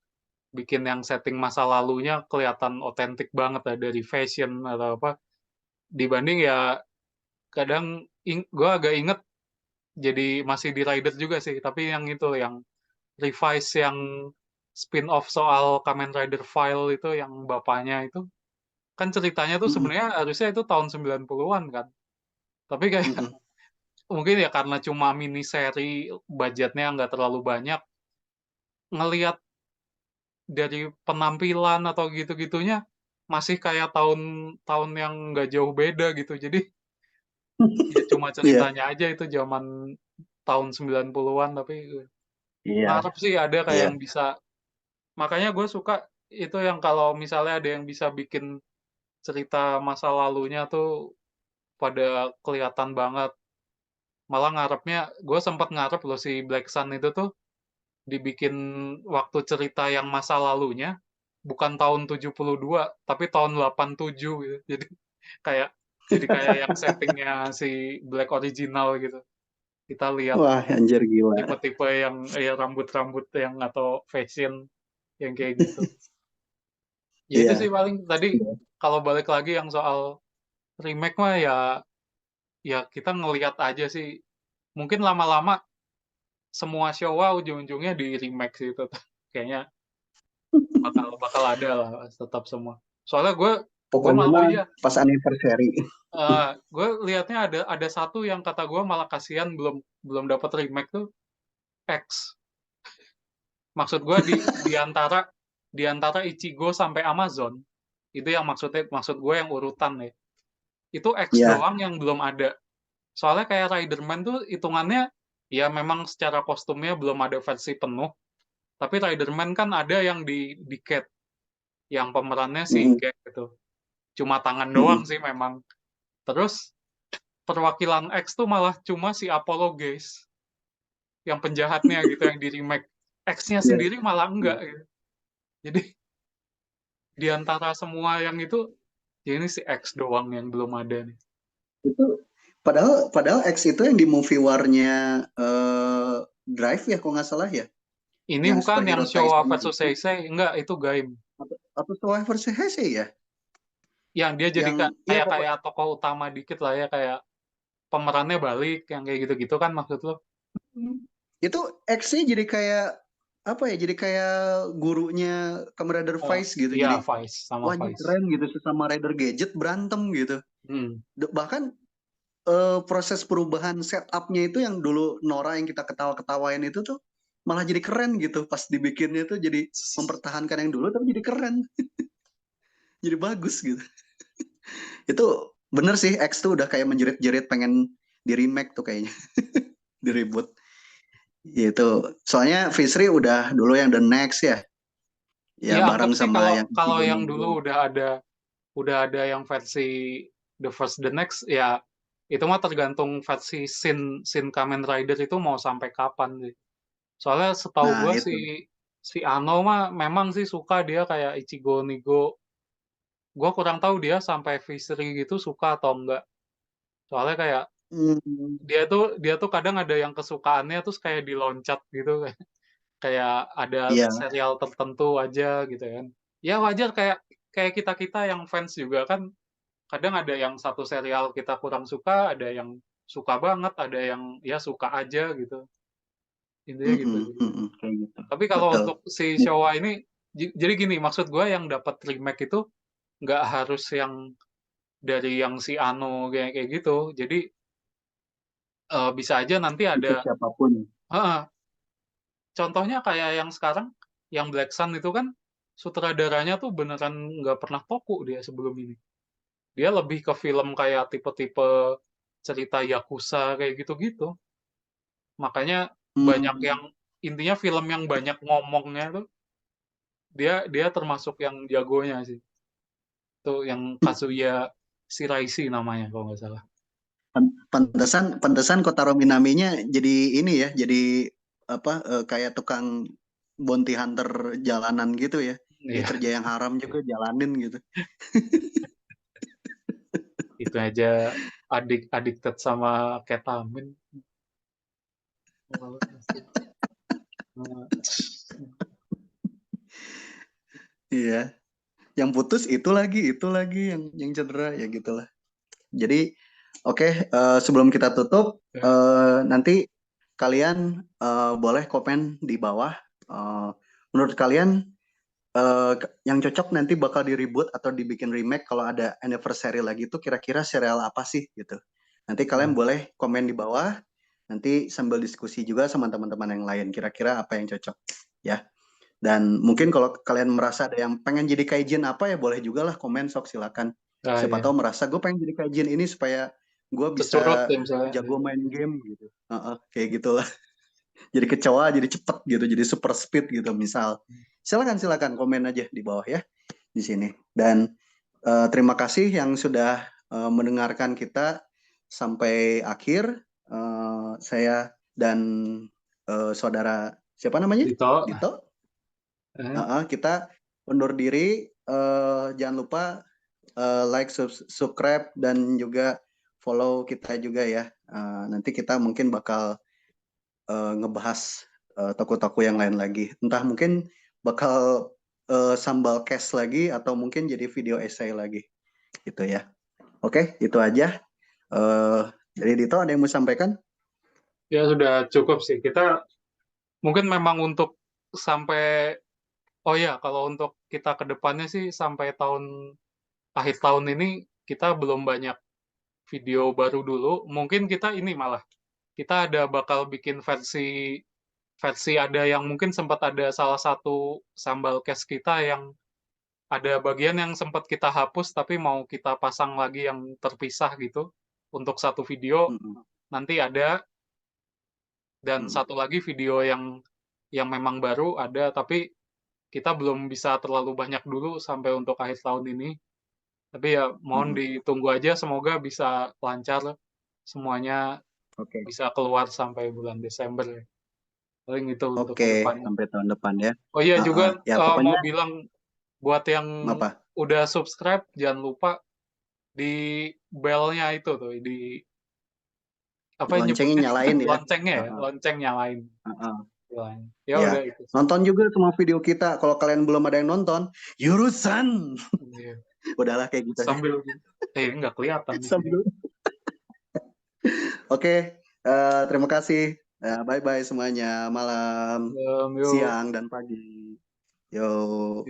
bikin yang setting masa lalunya kelihatan otentik banget ya dari fashion atau apa dibanding ya kadang gue agak inget jadi masih di Rider juga sih tapi yang itu yang revise yang spin-off soal Kamen Rider File itu yang bapaknya itu kan ceritanya tuh Mm-mm, sebenarnya harusnya itu tahun 90-an kan tapi kayak mm-mm, mungkin ya karena cuma mini seri budgetnya nggak terlalu banyak ngelihat dari penampilan atau gitu-gitunya masih kayak tahun-tahun yang nggak jauh beda gitu jadi ya cuma Iya, ceritanya aja itu zaman tahun 90-an tapi iya, ngarep sih ada kayak iya. yang bisa makanya gue suka itu yang kalau misalnya ada yang bisa bikin cerita masa lalunya tuh pada kelihatan banget malah ngarepnya gue sempat ngarep loh si Black Sun itu tuh dibikin waktu cerita yang masa lalunya bukan tahun 72 tapi tahun 87 gitu kayak jadi kayak yang settingnya si Black original gitu kita lihat Wah, anjir gila. tipe-tipe yang ya rambut-rambut yang atau fashion yang kayak gitu. Ya itu sih Iya. paling tadi Iya. kalau balik lagi yang soal remake mah ya ya kita ngelihat aja sih. Mungkin lama-lama semua Showa ujung-ujungnya di remake sih itu. Kayaknya bakal bakal ada lah tetap semua. Soalnya gue Pokoknya malu mah ya. pas anniversary. Gue lihatnya ada satu yang kata gue malah kasihan belum belum dapat remake tuh X. Maksud gue di antara Ichigo sampai Amazon itu yang maksud gue yang urutan ya itu X Ya. doang yang belum ada soalnya kayak Riderman tuh hitungannya ya memang secara kostumnya belum ada versi penuh tapi Riderman kan ada yang di Cat yang pemerannya si Mm-mm, Gek gitu cuma tangan doang mm-mm. sih memang terus perwakilan X tuh malah cuma si Apollo guys yang penjahatnya gitu yang di remake X-nya Iya, sendiri malah enggak iya. gitu. Jadi di antara semua yang itu Jadi ini si X doang yang belum ada nih. Itu padahal X itu yang di movie war-nya Drive ya, kalau nggak salah ya, Ini yang bukan yang superhero Showa Tyson versus itu. Heisei, enggak itu Gaim. Atau Survivor Heisei ya, Yang dia jadi yang ya kayak pokok kayak tokoh utama dikit lah ya, kayak pemerannya balik yang kayak gitu-gitu kan maksud lo? itu X-nya jadi kayak apa ya, jadi kayak gurunya Kamen Rider Eh, Vice gitu, iya jadi Vice sama wah ini Vice. keren gitu, sesama Rider Gadget berantem gitu. Hmm. Bahkan proses perubahan setupnya itu yang dulu Nora yang kita ketawa-ketawain itu tuh malah jadi keren gitu pas dibikinnya tuh, jadi mempertahankan yang dulu tapi jadi keren, jadi bagus gitu. Itu bener sih, X tuh udah kayak menjerit-jerit pengen di remake tuh kayaknya, di reboot gitu. Soalnya Fisri udah dulu yang The Next ya, ya Ya anggap bareng sih sama kalau yang kalau Ichigo yang Nigo. dulu udah ada yang versi The First The Next ya, itu mah tergantung versi Shin Kamen Rider itu mau sampai kapan sih. Soalnya setahu Nah gua si itu. si Ano mah memang sih suka dia kayak Ichigo Nigo. Gua kurang tahu dia sampai Fishery gitu suka atau enggak. Soalnya kayak Hmm, dia tuh kadang ada yang kesukaannya terus kayak diloncat gitu, kayak ada iya. serial tertentu aja gitu kan. Ya wajar, kayak kayak kita-kita yang fans juga kan kadang ada yang satu serial kita kurang suka, ada yang suka banget, ada yang ya suka aja gitu. Intinya gitu Mm-mm, sih. mm-mm, kayak gitu. Tapi kalau Betul. untuk si Showa ini, jadi gini, maksud gue yang dapat remake itu nggak harus yang dari yang si Ano kayak kayak gitu. Jadi bisa aja nanti Itu ada, siapapun. heeh, contohnya kayak yang sekarang, yang Black Sun itu kan sutradaranya tuh beneran nggak pernah toku dia sebelum ini. Dia lebih ke film kayak tipe-tipe cerita Yakuza kayak gitu-gitu. Makanya banyak Hmm, yang, intinya film yang banyak ngomongnya tuh dia dia termasuk yang jagonya sih. Tuh yang Kazuya Shiraishi namanya kalau nggak salah. pantesan pantesan Kotaro Minaminya jadi ini ya, jadi apa, kayak tukang bounty hunter jalanan gitu ya. Dia Iya, kerja yang haram juga jalanin gitu. itu aja addicted sama ketamin. Malu pasti. Iya. Yang putus itu lagi yang cedera ya gitulah. Jadi oke, sebelum kita tutup, Ya. nanti kalian boleh komen di bawah. Eh, Menurut kalian yang cocok nanti bakal di reboot atau dibikin remake kalau ada anniversary lagi itu kira-kira serial apa sih gitu. Nanti kalian Hmm. boleh komen di bawah. Nanti sambil diskusi juga sama teman-teman yang lain. Kira-kira apa yang cocok ya. Dan mungkin kalau kalian merasa ada yang pengen jadi kaijin apa ya, boleh juga lah komen, sok silakan. Ah, Siapa iya. tahu merasa gue pengen jadi kaijin ini supaya gue Kecurut bisa ya misalnya. jago main game gitu. Kayak gitulah. Jadi kecoa, jadi cepet gitu, jadi super speed gitu misal. Silakan silakan komen aja di bawah ya di sini. Dan terima kasih yang sudah mendengarkan kita sampai akhir. Saya dan saudara siapa namanya? Dito. Dito. Eh, Kita undur diri. Jangan lupa like, subscribe, dan juga follow kita juga ya. Nanti kita mungkin bakal ngebahas toko-toko yang lain lagi. Entah mungkin bakal sambal cast lagi atau mungkin jadi video essay lagi gitu ya. Oke, itu aja. Eh dari Dito ada yang mau sampaikan? ya sudah cukup sih. Kita mungkin memang untuk sampai, oh ya, kalau untuk kita ke depannya sih sampai akhir tahun ini kita belum banyak video baru dulu. Mungkin kita ini malah kita ada bakal bikin versi versi ada yang mungkin sempat ada salah satu sambal cast kita yang ada bagian yang sempat kita hapus tapi mau kita pasang lagi yang terpisah gitu untuk satu video Mm-mm. nanti ada, dan Mm-mm. satu lagi video yang memang baru ada tapi kita belum bisa terlalu banyak dulu sampai untuk akhir tahun ini. Tapi ya mohon Mm-mm. ditunggu aja, semoga bisa lancar semuanya, Oke. bisa keluar sampai bulan Desember ya. Paling itu untuk Oke, kedepannya. sampai tahun depan ya. Oh iya juga Ya mau pokoknya bilang buat yang apa? udah subscribe jangan lupa di bell-nya itu tuh, di apa Loncengnya nyebutnya nyalain ya. loncengnya ya, Heeh, lonceng nyalain. heeh. Ya Ya, udah itu sih. nonton juga semua video kita. Kalau kalian belum ada yang nonton, Yurusan. Iya. Udahlah kayak gitu aja. Sambil nggak kelihatan di sini. Sambil. Oke, terima kasih. Bye-bye semuanya. Malam, Yuk. siang, dan pagi. Yo.